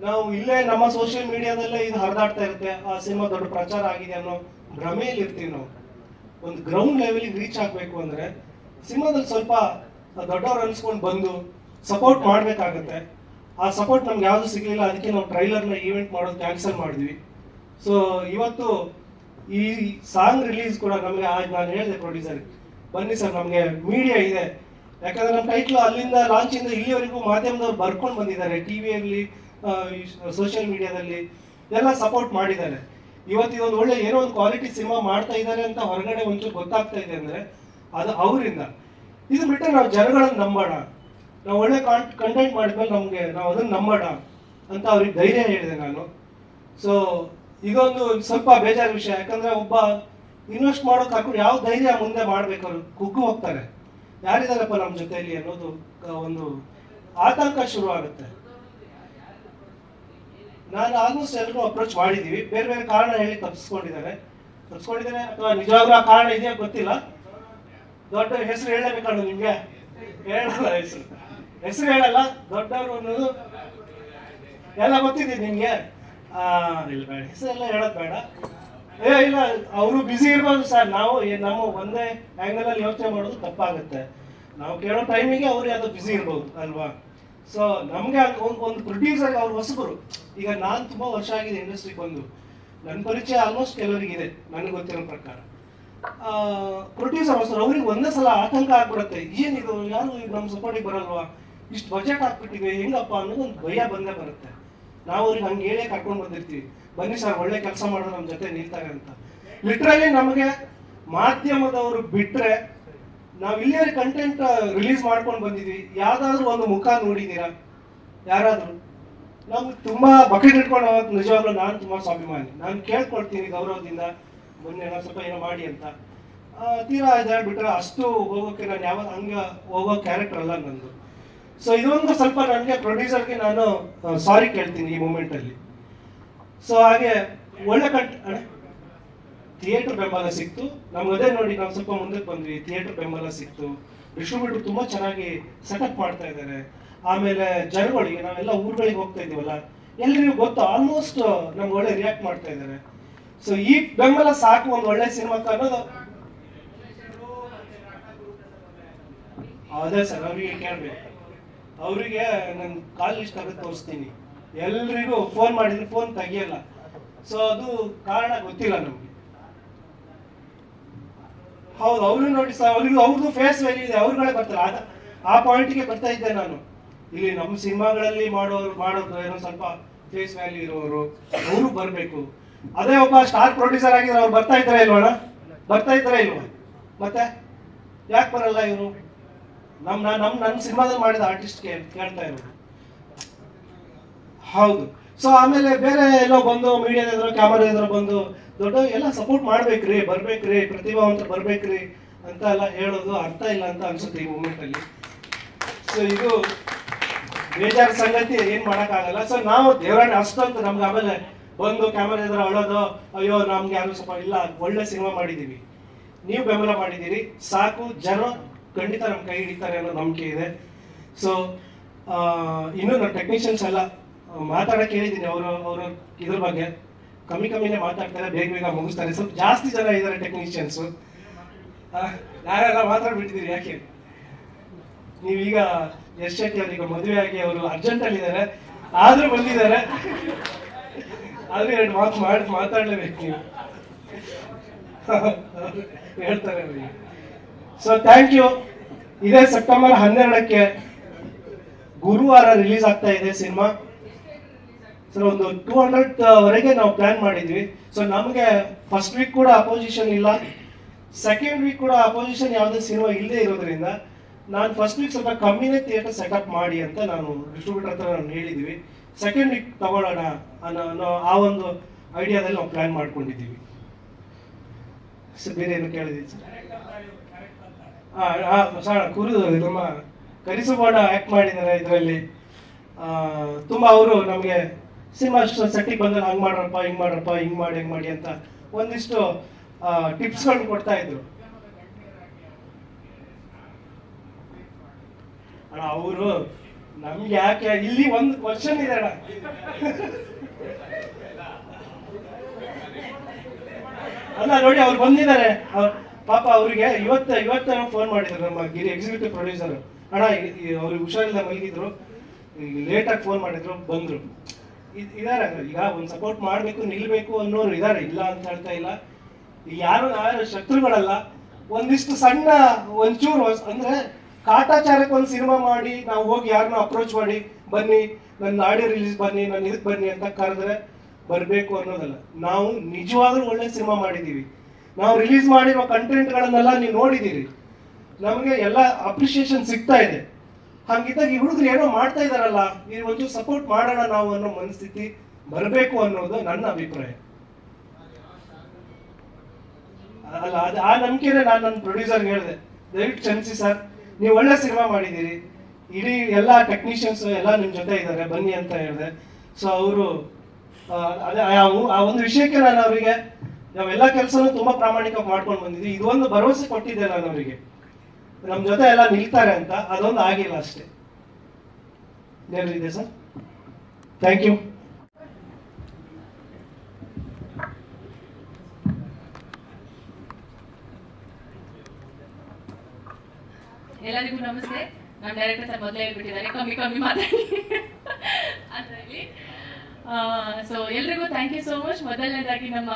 Speaker 2: ನಾವು ಇಲ್ಲೇ ನಮ್ಮ ಸೋಷಿಯಲ್ ಮೀಡಿಯಾದಲ್ಲೇ ಇದು ಹರಿದಾಡ್ತಾ ಇರುತ್ತೆ, ಆ ಸಿನಿಮಾ ದೊಡ್ಡ ಪ್ರಚಾರ ಆಗಿದೆ ಅನ್ನೋ ಭ್ರಮೆಯಲ್ಲಿ ಇರ್ತೀವಿ ನಾವು. ಒಂದು ಗ್ರೌಂಡ್ ಲೆವೆಲಿಗೆ ರೀಚ್ ಆಗಬೇಕು ಅಂದರೆ ಸಿನಿಮಾದಲ್ಲಿ ಸ್ವಲ್ಪ ದೊಡ್ಡವ್ರು ಅನ್ಸ್ಕೊಂಡು ಬಂದು ಸಪೋರ್ಟ್ ಮಾಡಬೇಕಾಗತ್ತೆ. ಆ ಸಪೋರ್ಟ್ ನಮ್ಗೆ ಯಾವುದು ಸಿಗಲಿಲ್ಲ, ಅದಕ್ಕೆ ನಾವು ಟ್ರೈಲರ್ನ ಈವೆಂಟ್ ಮಾಡೋದು ಕ್ಯಾನ್ಸಲ್ ಮಾಡಿದ್ವಿ. ಸೊ ಇವತ್ತು ಈ ಸಾಂಗ್ ರಿಲೀಸ್ ಕೂಡ ನಮಗೆ ನಾನು ಹೇಳಿದೆ ಪ್ರೊಡ್ಯೂಸರ್, ಬನ್ನಿ ಸರ್ ನಮಗೆ ಮೀಡಿಯಾ ಇದೆ. ಯಾಕಂದರೆ ನಮ್ಮ ಟೈಟ್ಲು ಅಲ್ಲಿಂದ ಲಾಂಚಿಂದ ಇಲ್ಲಿವರೆಗೂ ಮಾಧ್ಯಮದವ್ರು ಬರ್ಕೊಂಡು ಬಂದಿದ್ದಾರೆ, ಟಿವಿಯಲ್ಲಿ, ಸೋಷಿಯಲ್ ಮೀಡಿಯಾದಲ್ಲಿ ಎಲ್ಲ ಸಪೋರ್ಟ್ ಮಾಡಿದ್ದಾರೆ. ಇವತ್ತು ಇದೊಂದು ಒಳ್ಳೆ ಏನೋ ಒಂದು ಕ್ವಾಲಿಟಿ ಸಿನಿಮಾ ಮಾಡ್ತಾ ಇದ್ದಾರೆ ಅಂತ ಹೊರಗಡೆ ಒಂಚೂರು ಗೊತ್ತಾಗ್ತಾ ಇದೆ ಅಂದರೆ ಅದು ಅವರಿಂದ. ಇದು ಬಿಟ್ಟರೆ ನಾವು ಜನಗಳನ್ನು ನಂಬೋಣ, ನಾವು ಒಳ್ಳೆ ಕಂಟೆಂಟ್ ಮಾಡಿದ್ಮೇಲೆ ನಾವು ಅದನ್ನು ನಂಬೋಣ ಅಂತ ಅವ್ರಿಗೆ ಧೈರ್ಯ ಹೇಳಿದೆ ನಾನು. ಸೊ ಇದೊಂದು ಸ್ವಲ್ಪ ಬೇಜಾರು ವಿಷಯ. ಯಾಕಂದರೆ ಒಬ್ಬ ಇನ್ವೆಸ್ಟ್ ಮಾಡೋ ಕರ್ಕೊಂಡು ಯಾವ ಧೈರ್ಯ ಮುಂದೆ ಮಾಡಬೇಕು, ಅವರು ಕುಗ್ಗು ಹೋಗ್ತಾರೆ, ಯಾರಿದ್ದಾರಪ್ಪ ನಮ್ಮ ಜೊತೆಯಲ್ಲಿ ಅನ್ನೋದು ಒಂದು ಆತಂಕ ಶುರು ಆಗುತ್ತೆ. ನಾನು ಆಲ್ಮೋಸ್ಟ್ ಎಲ್ಲರೂ ಅಪ್ರೋಚ್ ಮಾಡಿದ್ದೀವಿ, ಬೇರೆ ಬೇರೆ ಕಾರಣ ಹೇಳಿ ತಪ್ಪಿಸ್ಕೊಂಡಿದ್ದಾರೆ ಅಥವಾ ನಿಜವಾಗ್ಲೂ ಆ ಕಾರಣ ಇದೆಯಾ ಗೊತ್ತಿಲ್ಲ. ದೊಡ್ಡ ಹೆಸರು ಹೇಳಲೇಬೇಕಾದ್ರು ನಿಮಗೆ ಹೇಳಲ್ಲ, ಹೆಸರು ಹೇಳಲ್ಲ, ದೊಡ್ಡವರು ಅನ್ನೋದು ಎಲ್ಲ ಗೊತ್ತಿದೆ ನಿಮಗೆ. ಇಲ್ಲ ಬೇಡ, ಹೆಸರೆಲ್ಲ ಹೇಳೋದು ಬೇಡ. ಇಲ್ಲ ಅವರು ಬ್ಯುಸಿ ಇರ್ಬೋದು ಸರ್, ನಾವು ನಮ್ಮ ಒಂದೇ ಆ್ಯಂಗಲಲ್ಲಿ ಯೋಚನೆ ಮಾಡೋದು ತಪ್ಪಾಗುತ್ತೆ. ನಾವು ಕೇಳೋ ಟೈಮಿಗೆ ಅವ್ರು ಯಾವುದೋ ಬ್ಯುಸಿ ಇರ್ಬೋದು ಅಲ್ವಾ. ಸೊ ನಮಗೆ ಒಂದು ಪ್ರೊಡ್ಯೂಸರ್ಗೆ ಅವ್ರು ಹೊಸಬರು. ಈಗ ನಾನು ತುಂಬ ವರ್ಷ ಆಗಿದೆ ಇಂಡಸ್ಟ್ರಿಗೆ ಬಂದು, ನನ್ನ ಪರಿಚಯ ಆಲ್ಮೋಸ್ಟ್ ಕೆಲವರಿಗಿದೆ ನನಗೆ ಗೊತ್ತಿರೋ ಪ್ರಕಾರ. ಪ್ರೊಡ್ಯೂಸರ್ ಹೊಸರು ಅವ್ರಿಗೆ ಒಂದೇ ಸಲ ಆತಂಕ ಆಗ್ಬಿಡುತ್ತೆ, ಏನಿದು ಯಾರು ನಮ್ಮ ಸಪೋರ್ಟಿಗೆ ಬರಲ್ವಾ, ಇಷ್ಟು ಬಜೆಟ್ ಹಾಕ್ಬಿಟ್ಟಿವಿ ಹೆಂಗಪ್ಪ ಅನ್ನೋದು ಒಂದು ಭಯ ಬಂದೇ ಬರುತ್ತೆ. ನಾವು ಅವ್ರಿಗೆ ಹಂಗೆ ಹೇಳೇ ಕರ್ಕೊಂಡು ಬಂದಿರ್ತೀವಿ, ಬನ್ನಿ ಸರ್ ಒಳ್ಳೆ ಕೆಲಸ ಮಾಡೋದು ನಮ್ಮ ಜೊತೆ ನಿಲ್ತಾರೆ ಅಂತ. ಲಿಟ್ರಲಿ ನಮಗೆ ಮಾಧ್ಯಮದವರು ಬಿಟ್ಟರೆ ನಾವು ಇಲ್ಲಿಯವ್ರಿಗೆ ಕಂಟೆಂಟ್ ರಿಲೀಸ್ ಮಾಡ್ಕೊಂಡು ಬಂದಿದ್ವಿ, ಯಾವುದಾದ್ರೂ ಒಂದು ಮುಖ ನೋಡಿದ್ದೀರಾ ಯಾರಾದರೂ? ನಮ್ಗೆ ತುಂಬ ಬಕೆಟ್ ಇಟ್ಕೊಂಡು ಹೋಗೋದು ನಿಜವಾಗ್ಲೂ ನಾನು ತುಂಬ ಸ್ವಾಭಿಮಾನಿ. ನಾನು ಕೇಳ್ಕೊಳ್ತೀನಿ ಗೌರವದಿಂದ, ಮೊನ್ನೆ ನಾವು ಸ್ವಲ್ಪ ಏನೋ ಮಾಡಿ ಅಂತ. ತೀರಾ ಇದೆ ಬಿಟ್ಟರೆ ಅಷ್ಟು ಹೋಗೋಕ್ಕೆ ನಾನು ಯಾವಾಗ ಹಂಗೆ ಹೋಗೋ ಕ್ಯಾರೆಕ್ಟರ್ ಅಲ್ಲ ನಂದು. ಸೊ ಇದೊಂದು ಸ್ವಲ್ಪ ನನಗೆ ಪ್ರೊಡ್ಯೂಸರ್ಗೆ ನಾನು ಸಾರಿ ಕೇಳ್ತೀನಿ ಈ ಮೂಮೆಂಟಲ್ಲಿ. ಸೊ ಹಾಗೆ ಒಳ್ಳೆ ಥಿಯೇಟರ್ ಬೆಂಬಲ ಸಿಕ್ತು ನಮ್ಗೆ. ಅದೇ ನೋಡಿ ನಾವು ಸ್ವಲ್ಪ ಮುಂದಕ್ಕೆ ಬಂದ್ವಿ, ಥಿಯೇಟರ್ ಬೆಂಬಲ ಸಿಕ್ತು, ಡಿಸ್ಟ್ರಿಬ್ಯೂಟರ್ ತುಂಬ ಚೆನ್ನಾಗಿ ಸೆಟಪ್ ಮಾಡ್ತಾ ಇದ್ದಾರೆ. ಆಮೇಲೆ ಜನಗಳಿಗೆ ನಾವೆಲ್ಲ ಊರುಗಳಿಗೆ ಹೋಗ್ತಾ ಇದೀವಲ್ಲ, ಎಲ್ರಿಗೂ ಗೊತ್ತು, ಆಲ್ಮೋಸ್ಟ್ ನಮ್ಗೆ ಒಳ್ಳೆ ರಿಯಾಕ್ಟ್ ಮಾಡ್ತಾ ಇದ್ದಾರೆ. ಸೊ ಈ ಬೆಂಬಲ ಸಾಕು ಒಂದು ಒಳ್ಳೆ ಸಿನಿಮಾಕ್ಕೆ ಅನ್ನೋದು. ಅದೇ ಸರ್, ಅವರಿಗೆ ಕೇಳಬೇಕು, ಅವರಿಗೆ ನನ್ನ ಕಾಲ್ ಲಿಸ್ಟ್ ತೆಗೆದು ತೋರಿಸ್ತೀನಿ. ಎಲ್ರಿಗೂ ಫೋನ್ ಮಾಡಿದ್ರೆ ಫೋನ್ ತೆಗಿಯಲ್ಲ. ಸೊ ಅದು ಕಾರಣ ಗೊತ್ತಿಲ್ಲ ನಮಗೆ. ಹೌದು, ಅವರು ನೋಡಿ ಸರ್, ಅವ್ರದ್ದು ಫೇಸ್ ವ್ಯಾಲ್ಯೂ ಇದೆ, ಅವ್ರುಗಳೇ ಬರ್ತಾರೆ. ಆ ಪಾಯಿಂಟ್ಗೆ ಬರ್ತಾ ಇದ್ದೆ ನಾನು. ಇಲ್ಲಿ ನಮ್ಮ ಸಿನಿಮಾಗಳಲ್ಲಿ ಮಾಡೋದು ಏನೋ ಸ್ವಲ್ಪ ಫೇಸ್ ವ್ಯಾಲ್ಯೂ ಇರೋರು ಅವರು ಬರಬೇಕು. ಅದೇ ಒಬ್ಬ ಸ್ಟಾರ್ ಪ್ರೊಡ್ಯೂಸರ್ ಆಗಿದ್ರೆ ಅವ್ರು ಬರ್ತಾ ಇದ್ದಾರೆ ಇಲ್ವಣ? ಬರ್ತಾ ಇದ್ದಾರೆ ಇಲ್ವ? ಮತ್ತೆ ಯಾಕೆ ಬರಲ್ಲ ಇವರು? ನನ್ನ ಸಿನಿಮಾದಲ್ಲಿ ಮಾಡಿದ ಆರ್ಟಿಸ್ಟ್ ಕೇಳ್ತಾ ಇರೋದು. ಹೌದು. ಸೊ ಆಮೇಲೆ ಬೇರೆ ಎಲ್ಲೋ ಬಂದು ಮೀಡಿಯಾದ ಎದುರು ಕ್ಯಾಮರಾ ಎದುರು ಬಂದು ದೊಡ್ಡ ಎಲ್ಲ ಸಪೋರ್ಟ್ ಮಾಡ್ಬೇಕ್ರಿ, ಬರ್ಬೇಕ್ರಿ, ಪ್ರತಿಭಾವಂತ ಬರ್ಬೇಕ್ರಿ ಅಂತ ಎಲ್ಲ ಹೇಳೋದು ಅರ್ಥ ಇಲ್ಲ ಅಂತ ಅನ್ಸುತ್ತೆ ಈ ಮೂಮೆಂಟಲ್ಲಿ. ಸೊ ಇದು ಬೇಜಾರು ಸಂಗತಿ, ಏನು ಮಾಡೋಕ್ಕಾಗಲ್ಲ. ಸೊ ನಾವು ದೇವರಾಣಿ ಅಷ್ಟೊಂದು ನಮ್ಗೆ ಆಮೇಲೆ ಬಂದು ಕ್ಯಾಮರಾ ಎದುರು ಅಳೋದು, ಅಯ್ಯೋ ನಮ್ಗೆ ಯಾರು ಸ್ವಲ್ಪ ಇಲ್ಲ, ಒಳ್ಳೆ ಸಿನಿಮಾ ಮಾಡಿದ್ದೀವಿ, ನೀವು ಬೆಂಬಲ ಮಾಡಿದ್ದೀರಿ ಸಾಕು, ಜನ ಖಂಡಿತ ನಮ್ಮ ಕೈ ಹಿಡಿತಾರೆ ಅನ್ನೋ ನಂಬಿಕೆ ಇದೆ. ಸೊ ಇನ್ನೂ ನಮ್ಮ ಟೆಕ್ನಿಷಿಯನ್ಸ್ ಎಲ್ಲ ಮಾತಾಡೋಕೆ ಹೇಳಿದ್ದೀನಿ, ಅವರು ಇದ್ರ ಬಗ್ಗೆ ಕಮ್ಮಿನೇ ಮಾತಾಡ್ತಾರೆ, ಬೇಗ ಮುಗಿಸ್ತಾರೆ. ಸ್ವಲ್ಪ ಜಾಸ್ತಿ ಜನ ಇದ್ದಾರೆ ಟೆಕ್ನಿಷಿಯನ್ಸು, ಯಾರೆಲ್ಲ ಮಾತಾಡ್ಬಿಟ್ಟಿದ್ದೀರಿ. ಯಾಕೆ ನೀವೀಗ ಯಶ್ ಶೆಟ್ಟಿ ಅವ್ರಿಗೆ ಮದುವೆ ಆಗಿ ಅವರು ಅರ್ಜೆಂಟಲ್ಲಿದ್ದಾರೆ, ಆದರೂ ಬಂದಿದ್ದಾರೆ, ಆದರೂ 2 ಮಾತು ಮಾತಾಡಲೇಬೇಕು ನೀವು ಹೇಳ್ತಾರೆ ಅವರಿಗೆ. So thank you. ಇದೇ ಸೆಪ್ಟೆಂಬರ್ 12ಕ್ಕೆ ಗುರುವಾರ ರಿಲೀಸ್ ಆಗ್ತಾ ಇದೆ ಸಿನಿಮಾ. ಸರ್ ಒಂದು 200 ವರೆಗೆ ನಾವು ಪ್ಲಾನ್ ಮಾಡಿದ್ವಿ. ಸೊ ನಮಗೆ ಫಸ್ಟ್ ವೀಕ್ ಕೂಡ ಅಪೋಸಿಷನ್ ಇಲ್ಲ, ಸೆಕೆಂಡ್ ವೀಕ್ ಕೂಡ ಅಪೋಸಿಷನ್ ಯಾವುದೇ ಸಿನಿಮಾ ಇಲ್ಲದೆ ಇರೋದ್ರಿಂದ ನಾನು ಫಸ್ಟ್ ವೀಕ್ ಸ್ವಲ್ಪ ಕಮ್ಮಿನೇ ಥಿಯೇಟರ್ ಸೆಟಪ್ ಮಾಡಿ ಅಂತ ನಾನು ಡಿಸ್ಟ್ರಿಬ್ಯೂಟರ್ ಹತ್ರ ನಾನು ಹೇಳಿದ್ದೀವಿ. ಸೆಕೆಂಡ್ ವೀಕ್ ತಗೊಳ್ಳೋಣ ಅನ್ನೋ ಆ ಒಂದು ಐಡಿಯಾದಲ್ಲಿ ನಾವು ಪ್ಲಾನ್ ಮಾಡ್ಕೊಂಡಿದ್ದೀವಿ. ಸರ್ ಬೇರೆ ಏನು ಕೇಳಿದ್ದೀವಿ ಸರ್? ಕುರಿದು ನಮ್ಮ ಕರಿಸುಬೋಣ ಆ್ಯಕ್ಟ್ ಮಾಡಿದ್ದಾರೆ ಇದರಲ್ಲಿ. ತುಂಬ ಅವರು ನಮಗೆ ಸಿನಿಮಾ ಸೆಟ್ಟಿಗೆ ಬಂದಾಗ ಹಂಗೆ ಮಾಡ್ರಪ್ಪ, ಹಿಂಗೆ ಮಾಡಿ ಅಂತ ಒಂದಿಷ್ಟು ಟಿಪ್ಸ್ಗಳನ್ನ ಕೊಡ್ತಾ ಇದ್ರು ಅಣ್ಣ. ಅವರು ನಮ್ಗೆ ಯಾಕೆ ಇಲ್ಲಿ ಒಂದು ಕ್ವಶನ್ ಇದೆ ಅಣ್ಣ, ಅಲ್ಲ ನೋಡಿ ಅವ್ರು ಬಂದಿದ್ದಾರೆ, ಪಾಪ ಅವರಿಗೆ ಇವತ್ತು ಫೋನ್ ಮಾಡಿದ್ರು ನಮ್ಮ ಎಕ್ಸಿಕ್ಯೂಟಿವ್ ಪ್ರೊಡ್ಯೂಸರ್. ಅಣ್ಣ ಅವ್ರಿಗೆ ಹುಷಾರಿಲ್ಲ, ಮಲಗಿದ್ರು, ಲೇಟಾಗಿ ಫೋನ್ ಮಾಡಿದ್ರು, ಬಂದರು. ಇದಾರೆ ಈಗ ಒಂದು ಸಪೋರ್ಟ್ ಮಾಡಬೇಕು, ನಿಲ್ಬೇಕು ಅನ್ನೋರು ಇದ್ದಾರೆ, ಇಲ್ಲ ಅಂತ ಹೇಳ್ತಾ ಇಲ್ಲ. ಯಾರು ಶತ್ರುಗಳಲ್ಲ, ಒಂದಿಷ್ಟು ಸಣ್ಣ ಒಂಚೂರು ಅಂದ್ರೆ ಕಾಟಾಚಾರಕ್ಕೆ ಒಂದು ಸಿನಿಮಾ ಮಾಡಿ ನಾವು ಹೋಗಿ ಯಾರನ್ನ ಅಪ್ರೋಚ್ ಮಾಡಿ ಬನ್ನಿ ನನ್ನ ಆಡಿಯೋ ರಿಲೀಸ್ ಬನ್ನಿ, ನನ್ನ ಇದಕ್ಕೆ ಬನ್ನಿ ಅಂತ ಕರೆದ್ರೆ ಬರಬೇಕು ಅನ್ನೋದಲ್ಲ. ನಾವು ನಿಜವಾಗ್ಲೂ ಒಳ್ಳೆ ಸಿನಿಮಾ ಮಾಡಿದ್ದೀವಿ, ನಾವು ರಿಲೀಸ್ ಮಾಡಿರೋ ಕಂಟೆಂಟ್ಗಳನ್ನೆಲ್ಲ ನೀವು ನೋಡಿದ್ದೀರಿ, ನಮಗೆ ಎಲ್ಲ ಅಪ್ರಿಷಿಯೇಷನ್ ಸಿಗ್ತಾ ಇದೆ. ಹಂಗಿದ್ದಾಗ ಈ ಹುಡುಗರು ಏನೋ ಮಾಡ್ತಾ ಇದಾರಲ್ಲ, ಈ ಒಂಚೂರು ಸಪೋರ್ಟ್ ಮಾಡೋಣ ನಾವು ಅನ್ನೋ ಮನಸ್ಥಿತಿ ಬರಬೇಕು ಅನ್ನೋದು ನನ್ನ ಅಭಿಪ್ರಾಯ. ಅಲ್ಲ ಅದು ಆ ನಂಬಿಕೆನೇ ನಾನು ನನ್ನ ಪ್ರೊಡ್ಯೂಸರ್ಗೆ ಹೇಳಿದೆ, ದಯವಿಟ್ಟು ಕ್ಷಮಿಸಿ ಸರ್, ನೀವು ಒಳ್ಳೆ ಸಿನಿಮಾ ಮಾಡಿದ್ದೀರಿ, ಇಡೀ ಎಲ್ಲ ಟೆಕ್ನಿಷಿಯನ್ಸ್ ಎಲ್ಲ ನಿಮ್ಮ ಜೊತೆ ಇದ್ದಾರೆ, ಬನ್ನಿ ಅಂತ ಹೇಳಿದೆ. ಸೊ ಅವರು ಅದೇ ಆ ಒಂದು ವಿಷಯಕ್ಕೆ ನಾನು ಅವರಿಗೆ ನಾವೆಲ್ಲ ಕೆಲಸನೂ ತುಂಬ ಪ್ರಾಮಾಣಿಕವಾಗಿ ಮಾಡ್ಕೊಂಡು ಬಂದಿದ್ವಿ. ಇದೊಂದು ಭರವಸೆ ಕೊಟ್ಟಿದ್ದೆ ನಾನು ಅವರಿಗೆ, ನಮ್ಮ ಜೊತೆ ಎಲ್ಲ ನಿಲ್ತಾರೆ ಅಂತ. ಅದೊಂದು ಆಗಿಲ್ಲ ಅಷ್ಟೇ. ಏನಿದೆ ಸರ್? Thank you.
Speaker 4: ಎಲ್ಲರಿಗೂ ನಮಸ್ತೆ. ನಮ್ಮ ಡೈರೆಕ್ಟರ್ ಸರ್ ಮೊದಲೇ ಹೇಳ್ಬಿಟ್ಟಿದ್ದಾರೆ ಕಮ್ಮಿ ಮಾತಾಡಿ ಅದರಲ್ಲಿ. ಸೊ ಎಲ್ರಿಗೂ ಥ್ಯಾಂಕ್ ಯು ಸೋ ಮಚ್. ಮೊದಲನೇದಾಗಿ ನಮ್ಮ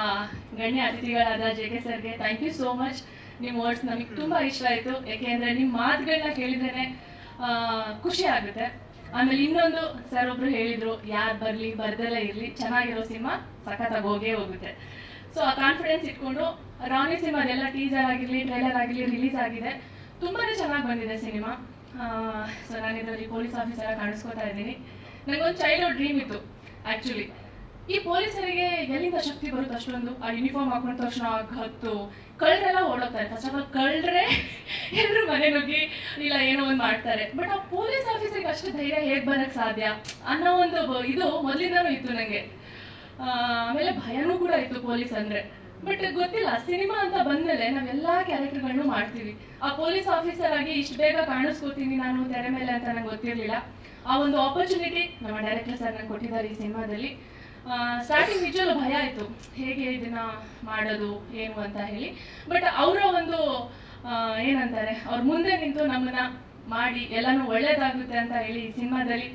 Speaker 4: ಗಣ್ಯ ಅತಿಥಿಗಳಾದ JK ಸರ್ಗೆ ಥ್ಯಾಂಕ್ ಯು ಸೋ ಮಚ್. ನಿಮ್ಮ ವರ್ಡ್ಸ್ ನಮಗೆ ತುಂಬ ಇಷ್ಟ ಆಯಿತು, ಯಾಕೆಂದರೆ ನಿಮ್ಮ ಮಾತುಗಳನ್ನ ಕೇಳಿದ್ರೇ ಖುಷಿ ಆಗುತ್ತೆ. ಆಮೇಲೆ ಇನ್ನೊಂದು ಸರ್ ಒಬ್ರು ಹೇಳಿದರು, ಯಾರು ಬರಲಿ ಬರ್ದಲ್ಲೇ ಇರಲಿ ಚೆನ್ನಾಗಿರೋ ಸಿನಿಮಾ ಸಖತ್ತಾಗಿ ಹೋಗೇ ಹೋಗುತ್ತೆ. ಸೊ ಆ ಕಾನ್ಫಿಡೆನ್ಸ್ ಇಟ್ಕೊಂಡು ರಾಣಿ ಸಿನಿಮಾದೆಲ್ಲ ಟೀಸರ್ ಆಗಿರಲಿ ಟ್ರೈಲರ್ ಆಗಿರಲಿ ರಿಲೀಸ್ ಆಗಿದೆ, ತುಂಬಾ ಚೆನ್ನಾಗಿ ಬಂದಿದೆ ಸಿನಿಮಾ. ಸೊ ನಾನು ಇದರಲ್ಲಿ ಪೊಲೀಸ್ ಆಫೀಸರ್ ಕಾಣಿಸ್ಕೊತಾ ಇದ್ದೀನಿ. ನನಗೊಂದು ಚೈಲ್ಡ್ಹುಡ್ ಡ್ರೀಮ್ ಇತ್ತು ಆ್ಯಕ್ಚುಲಿ. ಈ ಪೊಲೀಸರಿಗೆ ಎಲ್ಲಿಂದ ಶಕ್ತಿ ಬರುತ್ತೆ ಅಷ್ಟೊಂದು? ಆ ಯೂನಿಫಾರ್ಮ್ ಹಾಕೊಂಡ ತಕ್ಷಣ ಹತ್ತು ಕಳ್ಳರೆಲ್ಲ ಓಡೋಗ್ತಾರೆ. ಫಸ್ಟ್ ಆಫ್ ಆಲ್ ಕಳ್ಳರೆ ಎಲ್ಲರೂ ಮನೆ ನುಗ್ಗಿ ಇಲ್ಲ ಏನೋ ಒಂದು ಮಾಡ್ತಾರೆ. ಬಟ್ ಆ ಪೊಲೀಸ್ ಆಫೀಸರ್ಗೆ ಅಷ್ಟು ಧೈರ್ಯ ಹೇಗೆ ಬರೋಕ್ಕೆ ಸಾಧ್ಯ ಅನ್ನೋ ಒಂದು ಇದು ಮೊದಲಿಂದನೂ ಇತ್ತು ನನಗೆ. ಆಮೇಲೆ ಭಯನೂ ಕೂಡ ಇತ್ತು ಪೊಲೀಸ್ ಅಂದರೆ. ಬಟ್ ಗೊತ್ತಿಲ್ಲ, ಸಿನಿಮಾ ಅಂತ ಬಂದಮೇಲೆ ನಾವೆಲ್ಲ ಕ್ಯಾರೆಕ್ಟರ್ಗಳನ್ನು ಮಾಡ್ತೀವಿ. ಆ ಪೊಲೀಸ್ ಆಫೀಸರ್ ಆಗಿ ಇಷ್ಟು ಬೇಗ ಕಾಣಿಸ್ಕೊತೀನಿ ನಾನು ತೆರೆ ಮೇಲೆ ಅಂತ ನಂಗೆ ಗೊತ್ತಿರಲಿಲ್ಲ. ಆ ಒಂದು ಆಪರ್ಚುನಿಟಿ ನಮ್ಮ ಡೈರೆಕ್ಟರ್ ಸರ್ ನಂಗೆ ಕೊಟ್ಟಿದ್ದಾರೆ ಈ ಸಿನಿಮಾದಲ್ಲಿ. ಸ್ಟಾರ್ಟಿಂಗ್ ನಿಜವಲ್ಲೂ ಭಯ ಆಯಿತು, ಹೇಗೆ ಇದನ್ನ ಮಾಡೋದು ಏನು ಅಂತ ಹೇಳಿ. ಬಟ್ ಅವರ ಒಂದು ಏನಂತಾರೆ, ಅವ್ರ ಮುಂದೆ ನಿಂತು ನಮ್ಮನ್ನ ಮಾಡಿ ಎಲ್ಲನೂ ಒಳ್ಳೇದಾಗುತ್ತೆ ಅಂತ ಹೇಳಿ ಈ ಸಿನಿಮಾದಲ್ಲಿ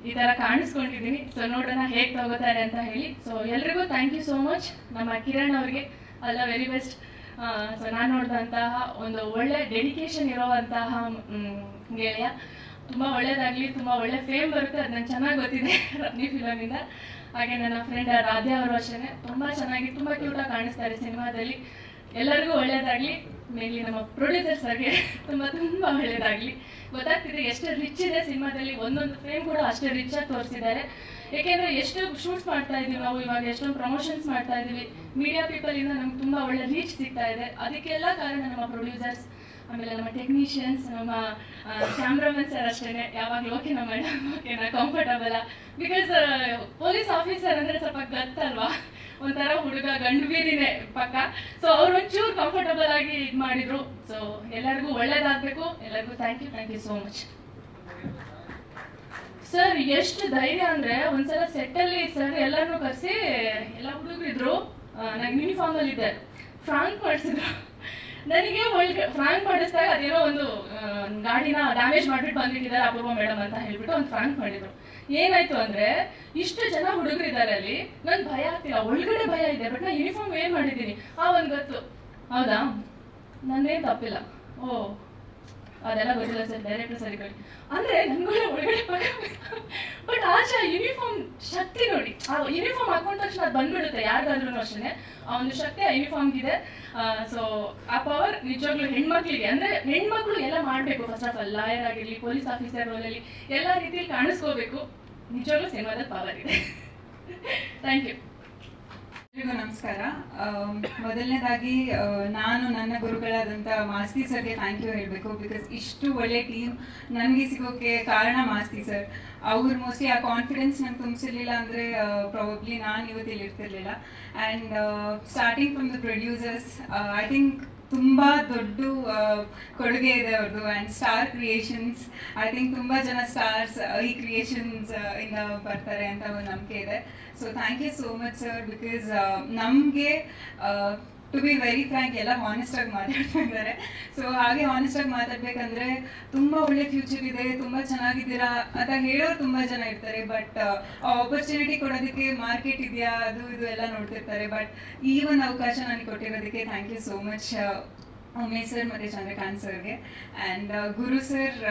Speaker 4: ಈ ಥರ ಕಾಣಿಸ್ಕೊಂಡಿದ್ದೀನಿ. ಸೊ ನೋಡೋಣ ಹೇಗೆ ತಗೋತಾರೆ ಅಂತ ಹೇಳಿ. ಸೊ ಎಲ್ರಿಗೂ ಥ್ಯಾಂಕ್ ಯು ಸೋ ಮಚ್. ನಮ್ಮ ಕಿರಣ್ ಅವ್ರಿಗೆ ಅಲ್ಲ ವೆರಿ ಬೆಸ್ಟ್. ಸೊ ನಾನು ನೋಡಿದಂತಹ ಒಂದು ಒಳ್ಳೆ ಡೆಡಿಕೇಶನ್ ಇರೋವಂತಹ ಗೆಳೆಯ. ತುಂಬ ಒಳ್ಳೇದಾಗಲಿ, ತುಂಬ ಒಳ್ಳೆ ಫೇಮ್ ಬರುತ್ತೆ, ಅದು ನಂಗೆ ಚೆನ್ನಾಗಿ ಗೊತ್ತಿದೆ ರತ್ನಿ ಫಿಲಮಿಂದ. ಹಾಗೆ ನನ್ನ ಫ್ರೆಂಡ್ ರಾಧೆ ಅವರು ಅಷ್ಟೇ ತುಂಬ ಚೆನ್ನಾಗಿ ತುಂಬ ಕ್ಯೂಟಾಗಿ ಕಾಣಿಸ್ತಾರೆ ಸಿನಿಮಾದಲ್ಲಿ. ಎಲ್ಲರಿಗೂ ಒಳ್ಳೇದಾಗಲಿ. ಮೇನ್ಲಿ ನಮ್ಮ ಪ್ರೊಡ್ಯೂಸರ್ ಸರ್ಗೆ ತುಂಬ ತುಂಬ ಒಳ್ಳೇದಾಗಲಿ. ಗೊತ್ತಾಗ್ತಿದೆ ಎಷ್ಟು ರಿಚ್ ಇದೆ ಸಿನಿಮಾದಲ್ಲಿ, ಒಂದೊಂದು ಫ್ರೇಮ್ ಕೂಡ ಅಷ್ಟೇ ರಿಚ್ ಆಗಿ ತೋರಿಸಿದ್ದಾರೆ. ಏಕೆಂದರೆ ಎಷ್ಟು ಶೂಟ್ಸ್ ಮಾಡ್ತಾ ಇದ್ದೀವಿ ನಾವು ಇವಾಗ, ಎಷ್ಟೊಂದು ಪ್ರಮೋಷನ್ಸ್ ಮಾಡ್ತಾ ಇದ್ದೀವಿ. ಮೀಡಿಯಾ ಪೀಪಲಿಂದ ನಮ್ಗೆ ತುಂಬ ಒಳ್ಳೆ ರೀಚ್ ಸಿಗ್ತಾ ಇದೆ. ಅದಕ್ಕೆಲ್ಲ ಕಾರಣ ನಮ್ಮ ಪ್ರೊಡ್ಯೂಸರ್ಸ್, ಆಮೇಲೆ ನಮ್ಮ ಟೆಕ್ನಿಷಿಯನ್ಸ್, ನಮ್ಮ ಕ್ಯಾಮ್ರಾಮನ್ ಸರ್ ಅಷ್ಟೇ ಯಾವಾಗಲೂ ಓಕೆನಾ ಮೇಡಮ್ ಓಕೆನಾ ಕಂಫರ್ಟಬಲ. ಬಿಕಾಸ್ ಪೊಲೀಸ್ ಆಫೀಸರ್ ಅಂದರೆ ಸ್ವಲ್ಪ ಗತ್ತಲ್ವಾ, ಒಂಥರ ಹುಡುಗ ಗಂಡು ಬೀರಿನೇ ಪಕ್ಕ. ಸೊ ಅವ್ರು ಒಂಚೂರು ಕಂಫರ್ಟಬಲ್ ಆಗಿ ಇದು ಮಾಡಿದ್ರು. ಸೊ ಎಲ್ಲರಿಗೂ ಒಳ್ಳೇದಾಗಬೇಕು. ಎಲ್ಲರಿಗೂ thank you so much. Sir ಎಷ್ಟು ಧೈರ್ಯ ಅಂದರೆ ಒಂದ್ಸಲ ಸೆಟ್ಟಲ್ಲಿ ಸರ್ ಎಲ್ಲರನ್ನೂ ಕರೆಸಿ ಎಲ್ಲ ಹುಡುಗರಿದ್ರು, ನಾನು ಯೂನಿಫಾರ್ಮಲ್ಲಿ ಇದ್ದೆ, ಫ್ರಾಂಕ್ ಮಾಡಿಸಿದ್ರು. ನನಗೆ ಒಳಗೆ ಫ್ರಾಂಕ್ ಮಾಡಿಸಿದಾಗ ಅದೇನೋ ಒಂದು ಗಾಡಿನ ಡ್ಯಾಮೇಜ್ ಮಾಡಿಬಿಟ್ಟು ಬಂದ್ಬಿಟ್ಟಿದ್ದಾರೆ ಅಪೂರ್ವ ಮೇಡಮ್ ಅಂತ ಹೇಳ್ಬಿಟ್ಟು ಒಂದು ಫ್ರಾಂಕ್ ಮಾಡಿದ್ರು. ಏನಾಯ್ತು ಅಂದರೆ ಇಷ್ಟು ಜನ ಹುಡುಗರಿದ್ದಾರೆ ಅಲ್ಲಿ, ನನ್ಗೆ ಭಯ ಆಗ್ತಿಲ್ಲ, ಒಳಗಡೆ ಭಯ ಇದೆ. ಬಟ್ ನಾನು ಯೂನಿಫಾರ್ಮ್ ಏನು ಮಾಡಿದ್ದೀನಿ ಒಂದು ಗೊತ್ತು. ಹೌದಾ, ನಂದೇನು ತಪ್ಪಿಲ್ಲ. ಓ ಅದೆಲ್ಲ ಗೊತ್ತಿಲ್ಲ ಸರ್, ಡೈರೆಕ್ಟರ್ ಸರಿಗಳು ಅಂದರೆ ನನಗೂ ಒಳಗಡೆ ಭಯ. ಬಟ್ ಆಚೆ ಯೂನಿಫಾರ್ಮ್ ಶಕ್ತಿ ನೋಡಿ, ಆ ಯೂನಿಫಾರ್ಮ್ ಹಾಕೊಂಡ ತಕ್ಷಣ ಅದು ಬಂದ್ಬಿಡುತ್ತೆ ಯಾರಿಗಾದ್ರೂ ಅಷ್ಟೇ. ಆ ಒಂದು ಶಕ್ತಿ ಆ ಯೂನಿಫಾರ್ಮ್ಗಿದೆ. ಸೊ ಆ ಪವರ್ ನಿಜವಾಗ್ಲೂ ಹೆಣ್ಮಕ್ಳಿಗೆ, ಅಂದರೆ ಹೆಣ್ಮಕ್ಳು ಎಲ್ಲ ಮಾಡಬೇಕು. ಫಸ್ಟ್ ಆಫ್ ಆಲ್ ಲಾಯರ್ ಆಗಿರಲಿ, ಪೊಲೀಸ್ ಆಫೀಸರ್ ರೋಲಲ್ಲಿ ಎಲ್ಲ ರೀತಿಯಲ್ಲಿ ಕಾಣಿಸ್ಕೋಬೇಕು. ನಿಜವಾಗ್ಲೂ ಸಿನಿಮಾದಲ್ಲಿ ಪವರ್ ಇದೆ. Thank you.
Speaker 5: ಎಲ್ರಿಗೂ ನಮಸ್ಕಾರ. ಮೊದಲನೇದಾಗಿ ನಾನು ನನ್ನ ಗುರುಗಳಾದಂಥ ಮಾಸ್ತಿ ಸರ್ಗೆ ಥ್ಯಾಂಕ್ ಯು ಹೇಳಬೇಕು. ಬಿಕಾಸ್ ಇಷ್ಟು ಒಳ್ಳೆ ಟೀಮ್ ನನಗೆ ಸಿಗೋಕ್ಕೆ ಕಾರಣ ಮಾಸ್ತಿ ಸರ್. ಅವ್ರು ಮೋಸ್ಟ್ಲಿ ಆ ಕಾನ್ಫಿಡೆನ್ಸ್ ನಂಗೆ ತುಂಬಿಸಿರ್ಲಿಲ್ಲ ಅಂದರೆ ಪ್ರಾಬಬ್ಲಿ ನಾನು ಇವತ್ತು ಇಲ್ಲಿ ಇರ್ತಿರ್ಲಿಲ್ಲ. And starting from the producers, I think ತುಂಬ ದೊಡ್ಡ ಕೊಡುಗೆ ಇದೆ ಅವ್ರದ್ದು. And star creations, I think ತುಂಬ ಜನ ಸ್ಟಾರ್ಸ್ ಈ ಕ್ರಿಯೇಷನ್ಸ್ ಇಂದ ಬರ್ತಾರೆ ಅಂತ ಒಂದು ನಂಬಿಕೆ ಇದೆ. So thank you so much sir. Because ನಮಗೆ ಟು ಬಿ ವೆರಿ ಫ್ರ್ಯಾಂಕ್ ಎಲ್ಲ ಹಾನೆಸ್ಟಾಗಿ ಮಾತಾಡ್ತಾ ಇದ್ದಾರೆ. ಸೊ ಹಾಗೆ ಹಾನೆಸ್ಟಾಗಿ ಮಾತಾಡಬೇಕಂದ್ರೆ ತುಂಬ ಒಳ್ಳೆ ಫ್ಯೂಚರ್ ಇದೆ, ತುಂಬ ಚೆನ್ನಾಗಿದ್ದೀರಾ ಅಂತ ಹೇಳೋರು ತುಂಬ ಜನ ಇರ್ತಾರೆ. ಬಟ್ ಆ ಆಪರ್ಚುನಿಟಿ ಕೊಡೋದಕ್ಕೆ ಮಾರ್ಕೆಟ್ ಇದೆಯಾ ಅದು ಇದು ಎಲ್ಲ ನೋಡ್ತಿರ್ತಾರೆ. ಬಟ್ ಈ ಒಂದು ಅವಕಾಶ ನನಗೆ ಕೊಟ್ಟಿರೋದಕ್ಕೆ thank you so much Umesh sir ಮತ್ತು ಚಂದ್ರಕಾಂತ್ ಸರ್ಗೆ. ಆ್ಯಂಡ್ ಗುರು ಸರ್,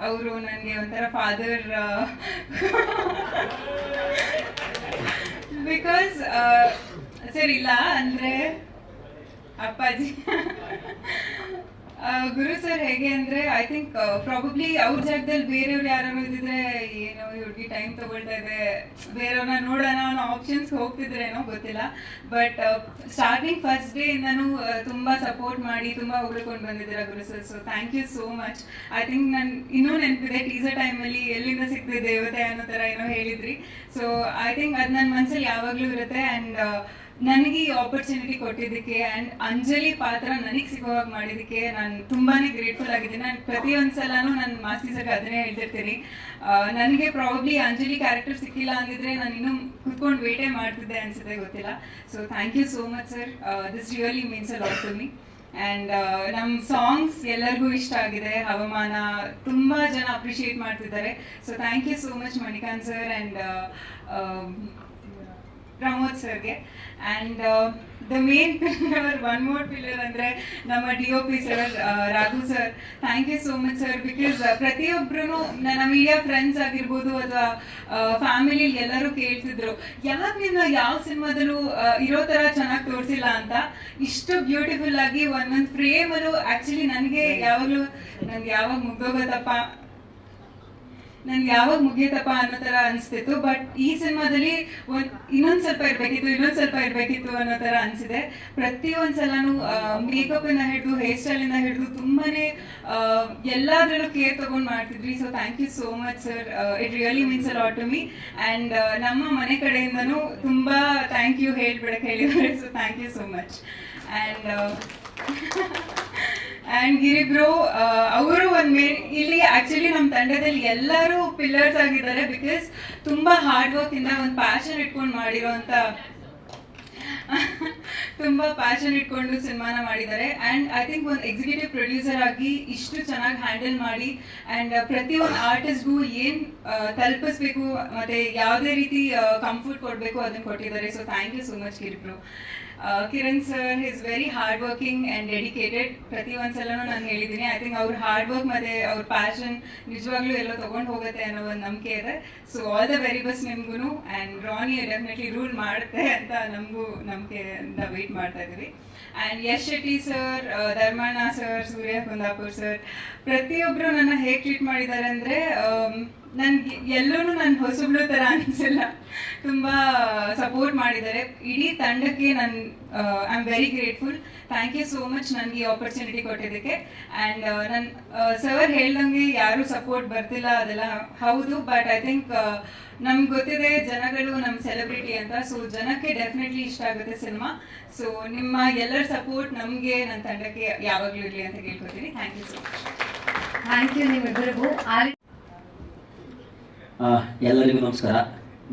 Speaker 5: ಅವರು ನನಗೆ ಒಂಥರ ಫಾದರ್. ಬಿಕಾಸ್ ಸರ್ ಇಲ್ಲ ಅಂದರೆ ಅಪ್ಪಾಜಿ. ಗುರು ಸರ್ ಹೇಗೆ ಅಂದರೆ ಐ ಥಿಂಕ್ ಪ್ರಾಬಬ್ಲಿ ಅವ್ರ ಜಾಗದಲ್ಲಿ ಬೇರೆಯವ್ರು ಯಾರು ಇದ್ದಿದ್ರೆ ಏನೋ ಹುಡುಗಿ ಟೈಮ್ ತೊಗೊಳ್ತಾ ಇದೆ, ಬೇರೆಯವ್ರನ್ನ ನೋಡೋಣ ಅನ್ನೋ ಆಪ್ಷನ್ಸ್ ಹೋಗ್ತಿದ್ರೇನೋ ಗೊತ್ತಿಲ್ಲ. ಬಟ್ ಸ್ಟಾರ್ಟಿಂಗ್ ಫಸ್ಟ್ ಡೇ ಇಂದನೂ ತುಂಬ ಸಪೋರ್ಟ್ ಮಾಡಿ ತುಂಬ ಹೊಗಳ್ಕೊಂಡು ಬಂದಿದ್ದೀರಾ Guru sir. So thank you so much. I think ನಾನು ಇನ್ನೂ ನೆನಪಿದೆ ಟೀಸರ್ ಟೈಮಲ್ಲಿ ಎಲ್ಲಿಂದ ಸಿಗ್ತದೆ ದೇವತೆ ಅನ್ನೋ ಥರ ಏನೋ ಹೇಳಿದ್ರಿ. ಸೊ ಐ ಥಿಂಕ್ ಅದು ನನ್ನ ಮನಸ್ಸಲ್ಲಿ ಯಾವಾಗಲೂ ಇರುತ್ತೆ. ಆ್ಯಂಡ್ ನನಗೆ ಈ ಆಪರ್ಚುನಿಟಿ ಕೊಟ್ಟಿದ್ದಕ್ಕೆ ಆ್ಯಂಡ್ ಅಂಜಲಿ ಪಾತ್ರ ನನಗೆ ಸಿಗೋವಾಗ ಮಾಡಿದ್ದಕ್ಕೆ ನಾನು ತುಂಬಾ ಗ್ರೇಟ್ಫುಲ್ ಆಗಿದ್ದೀನಿ. ನಾನು ಪ್ರತಿಯೊಂದು ಸಲನೂ ನನ್ನ ಮಾಸ್ತಿ ಸರ್ಗೆ ಅದನ್ನೇ ಹೇಳ್ತಿರ್ತೀನಿ. ನನಗೆ ಪ್ರಾಬಬ್ಲಿ ಅಂಜಲಿ ಕ್ಯಾರೆಕ್ಟರ್ ಸಿಕ್ಕಿಲ್ಲ ಅಂದಿದ್ರೆ ನಾನು ಇನ್ನೂ ಕುತ್ಕೊಂಡು ವೇಟೇ ಮಾಡ್ತಿದ್ದೆ ಅನಿಸುತ್ತೆ, ಗೊತ್ತಿಲ್ಲ. So thank you so much sir. This really means a lot to me. And ನಮ್ಮ ಸಾಂಗ್ಸ್ ಎಲ್ಲರಿಗೂ ಇಷ್ಟ ಆಗಿದೆ. ಹವಾಮಾನ ತುಂಬ ಜನ ಅಪ್ರಿಷಿಯೇಟ್ ಮಾಡ್ತಿದ್ದಾರೆ. So thank you so much Manikanth sir and Pramod ಸರ್ಗೆ. And the main pillar, one more pillar ಅಂದರೆ ನಮ್ಮ DOP sir Raghu sir. Thank you so much sir. Because ಪ್ರತಿಯೊಬ್ಬರೂ ನನ್ನ ಮೀಡಿಯಾ ಫ್ರೆಂಡ್ಸ್ ಆಗಿರ್ಬೋದು ಅಥವಾ ಫ್ಯಾಮಿಲಿ ಎಲ್ಲರೂ ಕೇಳ್ತಿದ್ರು, ಯಾಕೆ ನಿನ್ನ ಯಾವ ಸಿನಿಮಾದಲ್ಲೂ ಇರೋ ಥರ ಚೆನ್ನಾಗಿ ತೋರಿಸಿಲ್ಲ ಅಂತ. ಇಷ್ಟು ಬ್ಯೂಟಿಫುಲ್ ಆಗಿ ಒಂದೊಂದು ಫ್ರೇಮಲ್ಲೂ ಆ್ಯಕ್ಚುಲಿ ನನಗೆ ಯಾವಾಗಲೂ ನನಗೆ ಯಾವಾಗ ಮುಗಿಯತ್ತಪ್ಪ ಅನ್ನೋ ಥರ ಅನಿಸ್ತಿತ್ತು. ಬಟ್ ಈ ಸಿನಿಮಾದಲ್ಲಿ ಇನ್ನೊಂದು ಸ್ವಲ್ಪ ಇರಬೇಕಿತ್ತು ಅನ್ನೋ ಥರ ಅನಿಸಿದೆ. ಪ್ರತಿಯೊಂದು ಸಲನೂ ಮೇಕಪ್ಪಿಂದ ಹಿಡಿದು ಹೇರ್ ಸ್ಟೈಲಿಂದ ಹಿಡಿದು ತುಂಬಾ ಎಲ್ಲದರಲ್ಲೂ ಕೇರ್ ತೊಗೊಂಡು ಮಾಡ್ತಿದ್ರಿ. So thank you so much sir. It really means a lot to me. And ನಮ್ಮ ಮನೆ ಕಡೆಯಿಂದನೂ ತುಂಬ ಥ್ಯಾಂಕ್ ಯು ಹೇಳಿದ್ದಾರೆ. So thank you so much. And Giri bro ಅವರು ಇಲ್ಲಿ ಆ್ಯಕ್ಚುಲಿ ನಮ್ಮ ತಂಡದಲ್ಲಿ ಎಲ್ಲರೂ ಪಿಲ್ಲರ್ಸ್ ಆಗಿದ್ದಾರೆ. ಬಿಕಾಸ್ ತುಂಬ ಹಾರ್ಡ್ ವರ್ಕಿಂದ ಒಂದು ಪ್ಯಾಷನ್ ಇಟ್ಕೊಂಡು ಸಿನಿಮಾನ ಮಾಡಿದ್ದಾರೆ. ಆ್ಯಂಡ್ ಐ ಥಿಂಕ್ ಒಂದು ಎಕ್ಸಿಕ್ಯೂಟಿವ್ ಪ್ರೊಡ್ಯೂಸರ್ ಆಗಿ ಇಷ್ಟು ಚೆನ್ನಾಗಿ ಹ್ಯಾಂಡಲ್ ಮಾಡಿ ಆ್ಯಂಡ್ ಪ್ರತಿಯೊಂದು ಆರ್ಟಿಸ್ಟ್ಗೂ ಏನು ತಲುಪಿಸ್ಬೇಕು ಮತ್ತು ಯಾವುದೇ ರೀತಿ ಕಂಫರ್ಟ್ ಕೊಡಬೇಕು ಅದನ್ನು ಕೊಟ್ಟಿದ್ದಾರೆ. So thank you so much Giri bro. Kiran sir is very hard working and dedicated. ಪ್ರತಿಯೊಂದು ಸಲನೂ ನಾನು ಹೇಳಿದ್ದೀನಿ, ಐ ಥಿಂಕ್ ಅವ್ರ ಹಾರ್ಡ್ ವರ್ಕ್ ಮತ್ತು ಅವ್ರ ಪ್ಯಾಷನ್ ನಿಜವಾಗ್ಲೂ ಎಲ್ಲೋ ತೊಗೊಂಡು ಹೋಗುತ್ತೆ ಅನ್ನೋ ಒಂದು ನಂಬಿಕೆ ಇದೆ. So all the very best ನಿಮ್ಗೂ. ಆ್ಯಂಡ್ ರಾನಿ ಡೆಫಿನೆಟ್ಲಿ ರೂಲ್ ಮಾಡುತ್ತೆ ಅಂತ ನಮಗೂ ನಂಬಿಕೆಯಿಂದ ವೆಯ್ಟ್ ಮಾಡ್ತಾ ಇದ್ದೀವಿ. And Yash Shetty sir, Dharmanna sir, Surya Kundapur sir, ಪ್ರತಿಯೊಬ್ಬರು ನನ್ನ ಹೇಗೆ ಟ್ರೀಟ್ ಮಾಡಿದ್ದಾರೆ ಅಂದರೆ ನನಗೆ ಎಲ್ಲೂ ನನ್ನ ಹೊಸಬ್ಳು ಥರ ಅನಿಸಿಲ್ಲ. ತುಂಬ ಸಪೋರ್ಟ್ ಮಾಡಿದ್ದಾರೆ. ಇಡೀ ತಂಡಕ್ಕೆ I am very grateful. Thank you so much ನನಗೆ ಈ ಆಪರ್ಚುನಿಟಿ ಕೊಟ್ಟಿದ್ದಕ್ಕೆ. ಆ್ಯಂಡ್ ನನ್ನ ಸರ್ ಹೇಳ್ದಂಗೆ ಯಾರೂ ಸಪೋರ್ಟ್ ಬರ್ತಿಲ್ಲ ಅದೆಲ್ಲ ಹೌದು. ಬಟ್ ಐ ಥಿಂಕ್ ನಮ್ಗೆ ಗೊತ್ತಿದೆ ಜನಗಳು ನಮ್ಮ ಸೆಲೆಬ್ರಿಟಿ ಅಂತ. ಸೊ ಜನಕ್ಕೆ ಡೆಫಿನೆಟ್ಲಿ ಇಷ್ಟ ಆಗುತ್ತೆ ಸಿನಿಮಾ. ಸೊ ನಿಮ್ಮ ಎಲ್ಲರ ಸಪೋರ್ಟ್ ನಮಗೆ, ನನ್ನ ತಂಡಕ್ಕೆ ಯಾವಾಗಲೂ ಇರಲಿ ಅಂತ ಕೇಳ್ಕೊತೀನಿ. Thank you so much.
Speaker 3: Thank you ನಿಮ್ಮಿಬ್ಬರಿಗೂ.
Speaker 6: ಎಲ್ಲರಿಗೂ ನಮಸ್ಕಾರ.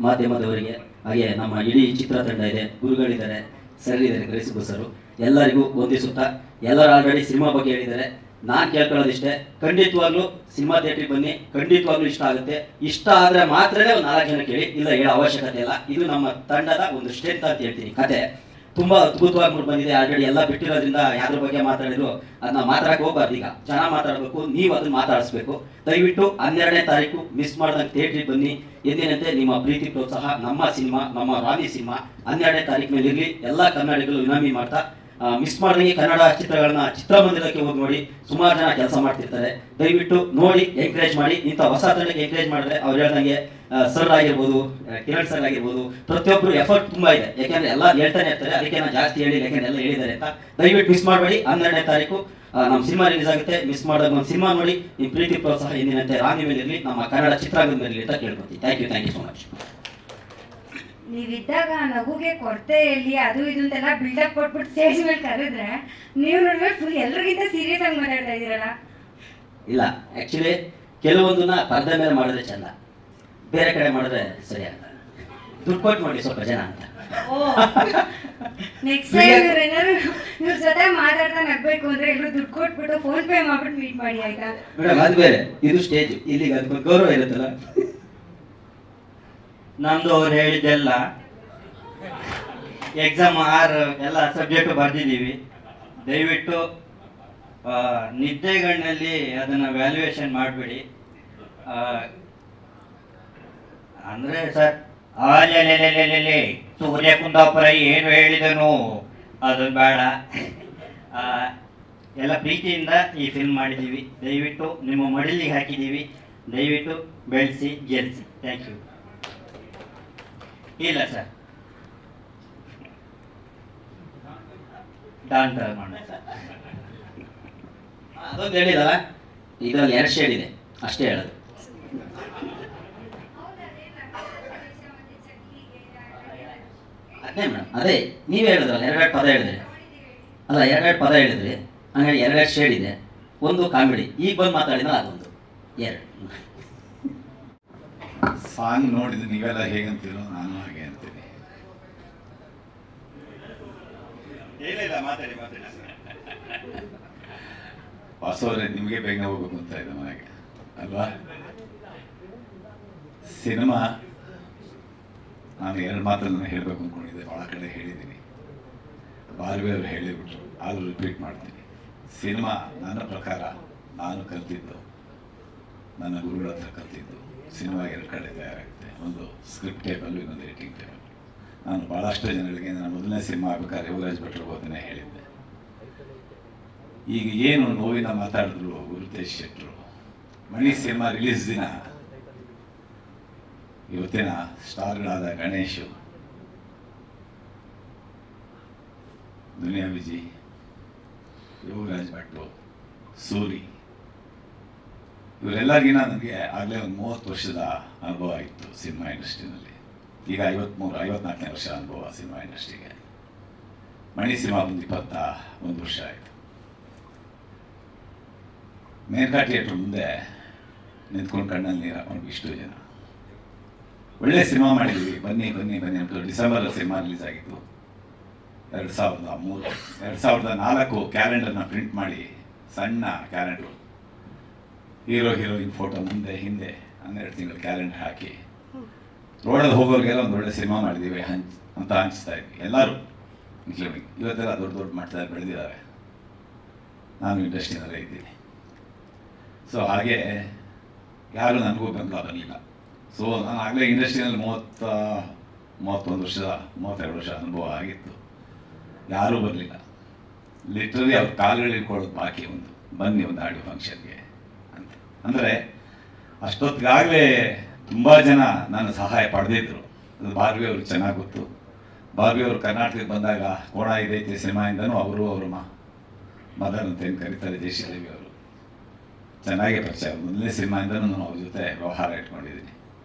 Speaker 6: ಮಾಧ್ಯಮದವರಿಗೆ, ಹಾಗೆ ನಮ್ಮ ಇಡೀ ಚಿತ್ರತಂಡ ಇದೆ, ಗುರುಗಳಿದ್ದಾರೆ, ಸರ್ ಇದ್ದಾರೆ, ಗ್ರೇಸಿಬು ಸರು, ಎಲ್ಲರಿಗೂ ವಂದಿಸುತ್ತಾ, ಎಲ್ಲರೂ ಆಲ್ರೆಡಿ ಸಿನಿಮಾ ಬಗ್ಗೆ ಹೇಳಿದ್ದಾರೆ. ನಾನು ಕೇಳ್ಕೊಳ್ಳೋದಿಷ್ಟೇ, ಖಂಡಿತವಾಗ್ಲೂ ಸಿನಿಮಾ ಥಿಯೇಟ್ರಿಗೆ ಬನ್ನಿ, ಖಂಡಿತವಾಗ್ಲೂ ಇಷ್ಟ ಆಗುತ್ತೆ. ಇಷ್ಟ ಆದರೆ ಮಾತ್ರನೇ ಒಂದು 4 ಜನ ಕೇಳಿ, ಇಲ್ಲ ಹೇಳೋ ಅವಶ್ಯಕತೆ ಇಲ್ಲ. ಇದು ನಮ್ಮ ತಂಡದ ಒಂದು ಸ್ಟ್ರೆಂತ್ ಅಂತ ಹೇಳ್ತೀನಿ. ಕತೆ ತುಂಬ ಅದ್ಭುತವಾಗಿ ಮೂಡಿ ಬಂದಿದೆ. ಆಲ್ರೆಡಿ ಎಲ್ಲ ಬಿಟ್ಟಿರೋದ್ರಿಂದ ಯಾವ್ದ್ರ ಬಗ್ಗೆ ಮಾತಾಡಿದ್ರು ಅದನ್ನ ಮಾತಾಡಕ್ಕೆ ಹೋಗ್ಬಾರ್ದು. ಈಗ ಚೆನ್ನಾಗಿ ಮಾತಾಡಬೇಕು, ನೀವು ಅದನ್ನ ಮಾತಾಡಿಸ್ಬೇಕು. ದಯವಿಟ್ಟು 12ನೇ ತಾರೀಕು ಮಿಸ್ ಮಾಡ್ದಂಗೆ ಥಿಯೇಟ್ರಿಗೆ ಬನ್ನಿ. ಎಂದಿನಂತೆ ನಿಮ್ಮ ಪ್ರೀತಿ ಪ್ರೋತ್ಸಾಹ ನಮ್ಮ ಸಿನಿಮಾ, ನಮ್ಮ ರಾನಿ ಸಿನಿಮಾ 12ನೇ ತಾರೀಕು ಮೇಲೆ ಇರಲಿ. ಎಲ್ಲ ಕನ್ನಡಿಗರು ವಿನಂತಿ ಮಾಡ್ತಾ, ಮಿಸ್ ಮಾಡ್ದಂಗೆ ಕನ್ನಡ ಚಿತ್ರಗಳನ್ನ ಚಿತ್ರಮಂದಿರಕ್ಕೆ ಹೋಗಿ ನೋಡಿ. ಸುಮಾರು ಜನ ಕೆಲಸ ಮಾಡ್ತಿರ್ತಾರೆ, ದಯವಿಟ್ಟು ನೋಡಿ, ಎಂಕರೇಜ್ ಮಾಡಿ. ಇಂಥ ಹೊಸ ತಂಡಕ್ಕೆ ಎಂಕರೇಜ್ ಮಾಡಿದ್ರೆ ಅವ್ರು ಹೇಳ್ದಂಗೆ ಸರ್ ಆಗಿರ್ಬೋದು, ಕಿರಣ್ ಸರ್ ಆಗಿರ್ಬೋದು, ಪ್ರತಿಯೊಬ್ಬರು ಎಫರ್ಟ್ ತುಂಬ ಇದೆ. ಯಾಕೆಂದ್ರೆ ಎಲ್ಲ ಹೇಳ್ತಾನೆ ಇರ್ತಾರೆ, ಅದಕ್ಕೆ ನಾನು ಜಾಸ್ತಿ ಹೇಳಿ, ಯಾಕೆಂದ್ರೆ ಎಲ್ಲ ಹೇಳಿದ್ದಾರೆ ಅಂತ. ದಯವಿಟ್ಟು ಮಿಸ್ ಮಾಡಬೇಡಿ. 12ನೇ ತಾರೀಕು ನಮ್ಮ ಸಿನಿಮಾ ರಿಲೀಸ್ ಆಗುತ್ತೆ. ಮಿಸ್ ಮಾಡಿದಾಗ ಒಂದು ಸಿನಿಮಾ ನೋಡಿ. ನಿಮ್ಮ ಪ್ರೀತಿ ಪ್ರೋತ್ಸಾಹ ಎಂದಿನಂತೆ ರಾನಿ ಮೇಲೆ ಇರಲಿ, ನಮ್ಮ ಕನ್ನಡ ಚಿತ್ರರಂಗದ ಮೇಲೆ ಇರಲಿ ಅಂತ ಕೇಳ್ಕೊತೀನಿ. Thank you so much.
Speaker 3: ನೀವಿದ್ದಾಗ ನಗುಗೆ ಕೊರತೆ ಇಲ್ಲಿ ಅದು ಇದು ಅಂತೆಲ್ಲ ಬಿಲ್ಡಪ್ ಕೊಟ್ಬಿಟ್ಟು ಸ್ಟೇಜ್ ಮೇಲೆ ಕರೆದ್ರೆ ನೀವು ನೋಡಿದ್ರೆ ಫುಲ್ ಎಲ್ರಿಗಿಂತ ಸೀರಿಯಸ್ ಆಗಿ ಮಾತಾಡ್ತಾ ಇದ್ದೀರಲ್ಲ.
Speaker 6: ಇಲ್ಲ, ಆ್ಯಕ್ಚುಲಿ ಕೆಲವೊಂದನ್ನ ಪರ್ದೆ ಮೇಲೆ ಮಾಡಿದ್ರೆ ಚಂದ, ಬೇರೆ ಕಡೆ ಮಾಡಿದ್ರೆ ಸರಿ ಆಗಲ್ಲ. ದುಡ್ಡು ಕೊಟ್ಟು ನೋಡಿ ಸ್ವಲ್ಪ ಜನ ಅಂತ.
Speaker 3: ನೆಕ್ಸ್ಟ್ ಟೈಮ್ ಇವ್ರೇನಾದ್ರು ಇವ್ರ ಜೊತೆ ಮಾತಾಡ್ತಾ ನಗ್ಬೇಕು ಅಂದ್ರೆ ಎಲ್ಲರೂ ದುಡ್ಡು ಕೊಟ್ಬಿಟ್ಟು ಫೋನ್ ಪೇ ಮಾಡ್ಬಿಟ್ಟು ಮೀಟ್ ಮಾಡಿ, ಆಯ್ತಾ
Speaker 6: ಮೇಡಮ್? ಅದು ಬೇರೆ, ಇದು ಸ್ಟೇಜ್, ಇಲ್ಲಿಗೆ ಅದಕ್ಕೆ ಗೌರವ ಇರುತ್ತಲ್ಲ.
Speaker 7: ನಮ್ದು ಅವ್ರು ಹೇಳಿದ್ದೆಲ್ಲ ಎಕ್ಸಾಮ್ 6 ಎಲ್ಲ ಸಬ್ಜೆಕ್ಟು ಬರ್ದಿದ್ದೀವಿ. ದಯವಿಟ್ಟು ನಿದ್ದೆಗಣ್ಣಲ್ಲಿ ಅದನ್ನು ವ್ಯಾಲ್ಯೂಯೇಷನ್ ಮಾಡಬೇಡಿ. ಅಂದರೆ ಸರ್, ಅಲೆಲೆಲೆಲೆಲೆ ಸೂರ್ಯ ಕುಂದಾಪುರ ಏನು ಹೇಳಿದನು ಅದು ಬೇಡ. ಎಲ್ಲ ಪ್ರೀತಿಯಿಂದ ಈ ಫಿಲ್ಮ್ ಮಾಡಿದ್ದೀವಿ. ದಯವಿಟ್ಟು ನಿಮ್ಮ ಮಡಿಲಿಗೆ ಹಾಕಿದ್ದೀವಿ. ದಯವಿಟ್ಟು ಬೆಳೆಸಿ, ಗೆಲ್ಲಿಸಿ. Thank you. ಇಲ್ಲ ಸರ್, ಡಾನ್ ತರ ಮಾಡೋಣ ಸರ್.
Speaker 6: ಅದೊಂದು ಹೇಳಿದಲ್ಲ, ಇದರಲ್ಲಿ 2 ಶೇಡ್ ಇದೆ ಅಷ್ಟೇ ಹೇಳೋದು. ಅದೇ ಮೇಡಮ್, ಅದೇ ನೀವೇ ಹೇಳಿದ್ರಲ್ಲ, 2 ಪದ ಹೇಳಿದ್ರಿ ಅಲ್ಲ, 2 ಪದ ಹೇಳಿದ್ರಿ. ಹಂಗಾಗಿ 2 ಶೇಡ್ ಇದೆ. ಒಂದು ಕಾಮಿಡಿ, ಈಗ ಬಂದು ಮಾತಾಡಿದ್ರೆ ಅದೊಂದು 2.
Speaker 8: ಸಾಂಗ್ ನೋಡಿದ್ರೆ ನೀವೆಲ್ಲ ಹೇಗಂತೀರೋ ನಾನು ಹಾಗೆ ಅಂತೀನಿ.
Speaker 7: ಇಲ್ಲ ಮಾತಾಡಿ.
Speaker 8: ವಾಸವರೇ, ನಿಮಗೆ ಬೇಗನೆ ಹೋಗ್ಬೇಕು ಅಂತ ಇದೆ ಮನೆಗೆ ಅಲ್ವಾ? ಸಿನಿಮಾ ನಾನು 2 ಮಾತನ್ನು ಹೇಳಬೇಕು ಅಂದ್ಕೊಂಡಿದ್ದೆ, ಭಾಳ ಕಡೆ ಹೇಳಿದ್ದೀನಿ. ಬಾರ್ವಿ ಅವರು ಹೇಳಿಬಿಟ್ರು, ಆದರೂ ರಿಪೀಟ್ ಮಾಡ್ತೀನಿ. ಸಿನಿಮಾ ನನ್ನ ಪ್ರಕಾರ ನಾನು ಕಲ್ತಿದ್ದು, ನನ್ನ ಗುರುಗಳ ಹತ್ರ ಕಲ್ತಿದ್ದು. ಸಿನಿಮಾ 2 ಕಡೆ ತಯಾರಾಗುತ್ತೆ, ಒಂದು ಸ್ಕ್ರಿಪ್ಟ್ ಟೇಬಲ್, ಇನ್ನೊಂದು ಎಡಿಟಿಂಗ್ ಟೇಬಲ್. ನಾನು ಭಾಳಷ್ಟು ಜನಗಳಿಗೆ ನನ್ನ ಮೊದಲನೇ ಸಿನಿಮಾ ಆಗ್ಬೇಕಾದ್ರೆ ಯೋಗರಾಜ್ ಭಟ್ರು ಅದನ್ನೇ ಹೇಳಿದ್ದೆ. ಈಗ ಏನು ನೋವಿನ ಮಾತಾಡಿದ್ರು ಗುರುತೇಜ್ ಶೆಟ್ಟರು, ಮಣಿ ಸಿನಿಮಾ ರಿಲೀಸ್ ದಿನ ಇವತ್ತಿನ ಸ್ಟಾರ್ಗಳಾದ ಗಣೇಶು, ದುನಿಯಾ ವಿಜಿ, ಯೋಗರಾಜ್ ಭಟ್ರು, ಸೂರಿ, ಇವರೆಲ್ಲರಿಗಿನ ನನಗೆ ಆಗಲೇ ಒಂದು 30 ವರ್ಷದ ಅನುಭವ ಇತ್ತು ಸಿನಿಮಾ ಇಂಡಸ್ಟ್ರಿನಲ್ಲಿ. ಈಗ 54ನೇ ವರ್ಷ ಅನುಭವ ಸಿನಿಮಾ ಇಂಡಸ್ಟ್ರಿಗೆ. ಮಣಿ ಸಿನಿಮಾ ಬಂದು 21 ವರ್ಷ ಆಯಿತು. ಮೇನ್ಕಾ ಥಿಯೇಟ್ರ್ ಮುಂದೆ ನಿಂತ್ಕೊಂಡು ಕಣ್ಣಲ್ಲಿ ನೀರು ಹಾಕೊಂಡು ಇಷ್ಟು ಜನ. ಒಳ್ಳೆ ಸಿನಿಮಾ ಮಾಡಿದ್ವಿ, ಬನ್ನಿ ಬನ್ನಿ ಬನ್ನಿ ಅಂತ. ಡಿಸೆಂಬರಲ್ಲಿ ಸಿನಿಮಾ ರಿಲೀಸ್ ಆಗಿತ್ತು. 2003 2004 ಕ್ಯಾಲೆಂಡರ್ನ ಪ್ರಿಂಟ್ ಮಾಡಿ, ಸಣ್ಣ ಕ್ಯಾಲೆಂಡ್ರು, ಹೀರೋ ಹೀರೋಯಿನ್ ಫೋಟೋ ಮುಂದೆ ಹಿಂದೆ 12 ತಿಂಗಳ ಕ್ಯಾಲೆಂಡರ್ ಹಾಕಿ ರೋಡಲ್ಲಿ ಹೋಗೋರಿಗೆಲ್ಲ ಒಂದು ಒಳ್ಳೆ ಸಿನಿಮಾ ಮಾಡಿದ್ದೀವಿ ಅಂತ ಹಂಚ್ತಾ ಇದ್ವಿ ಎಲ್ಲರೂ, ಇನ್ಕ್ಲೂಡಿಂಗ್. ಇವತ್ತೆಲ್ಲ ದೊಡ್ಡ ದೊಡ್ಡ ಮಟ್ಟದಲ್ಲಿ ಬೆಳೆದಿದ್ದಾರೆ. ನಾನು ಇಂಡಸ್ಟ್ರಿನಲ್ಲೇ ಇದ್ದೀನಿ. ಸೊ ಹಾಗೆ ಯಾರು ನನಗೂ ಬೆಂಬಲ ಬರಲಿಲ್ಲ. ಸೊ ನಾನು ಆಗಲೇ ಇಂಡಸ್ಟ್ರಿನಲ್ಲಿ 31 ವರ್ಷ 32 ವರ್ಷ ಅನುಭವ ಆಗಿತ್ತು. ಯಾರೂ ಬರಲಿಲ್ಲ. ಲಿಟ್ರಲಿ ಅವ್ರ ಕಾಲುಗಳು ಇಟ್ಕೊಳ್ಳೋದು ಬಾಕಿ, ಒಂದು ಬನ್ನಿ ಒಂದು ಆಡಿಯೋ ಫಂಕ್ಷನ್ಗೆ ಅಂತ. ಅಂದರೆ ಅಷ್ಟೊತ್ತಿಗಾಗಲೇ ತುಂಬ ಜನ ನನ್ನ ಸಹಾಯ ಪಡೆದಿದ್ದರು. ಅದು ಬಾರ್ವಿ ಅವ್ರಿಗೆ ಚೆನ್ನಾಗಿ ಗೊತ್ತು. ಬಾರ್ವಿ ಅವರು ಕರ್ನಾಟಕಕ್ಕೆ ಬಂದಾಗ ಕೋಣ ಇದೈತೆ ಸಿನಿಮಾಯಿಂದನೂ ಅವರು ಮದನ್ ಅಂತ ಏನು ಕರೀತಾರೆ, ಜಯಶ್ರೀದೇವಿ ಅವರು ಚೆನ್ನಾಗೇ ಪರಿಚಯ. ಮೊದಲನೇ ಸಿನಿಮಾಯಿಂದನೂ ನಾನು ಅವ್ರ ಜೊತೆ ವ್ಯವಹಾರ ಇಟ್ಕೊಂಡಿದ್ದೀನಿ.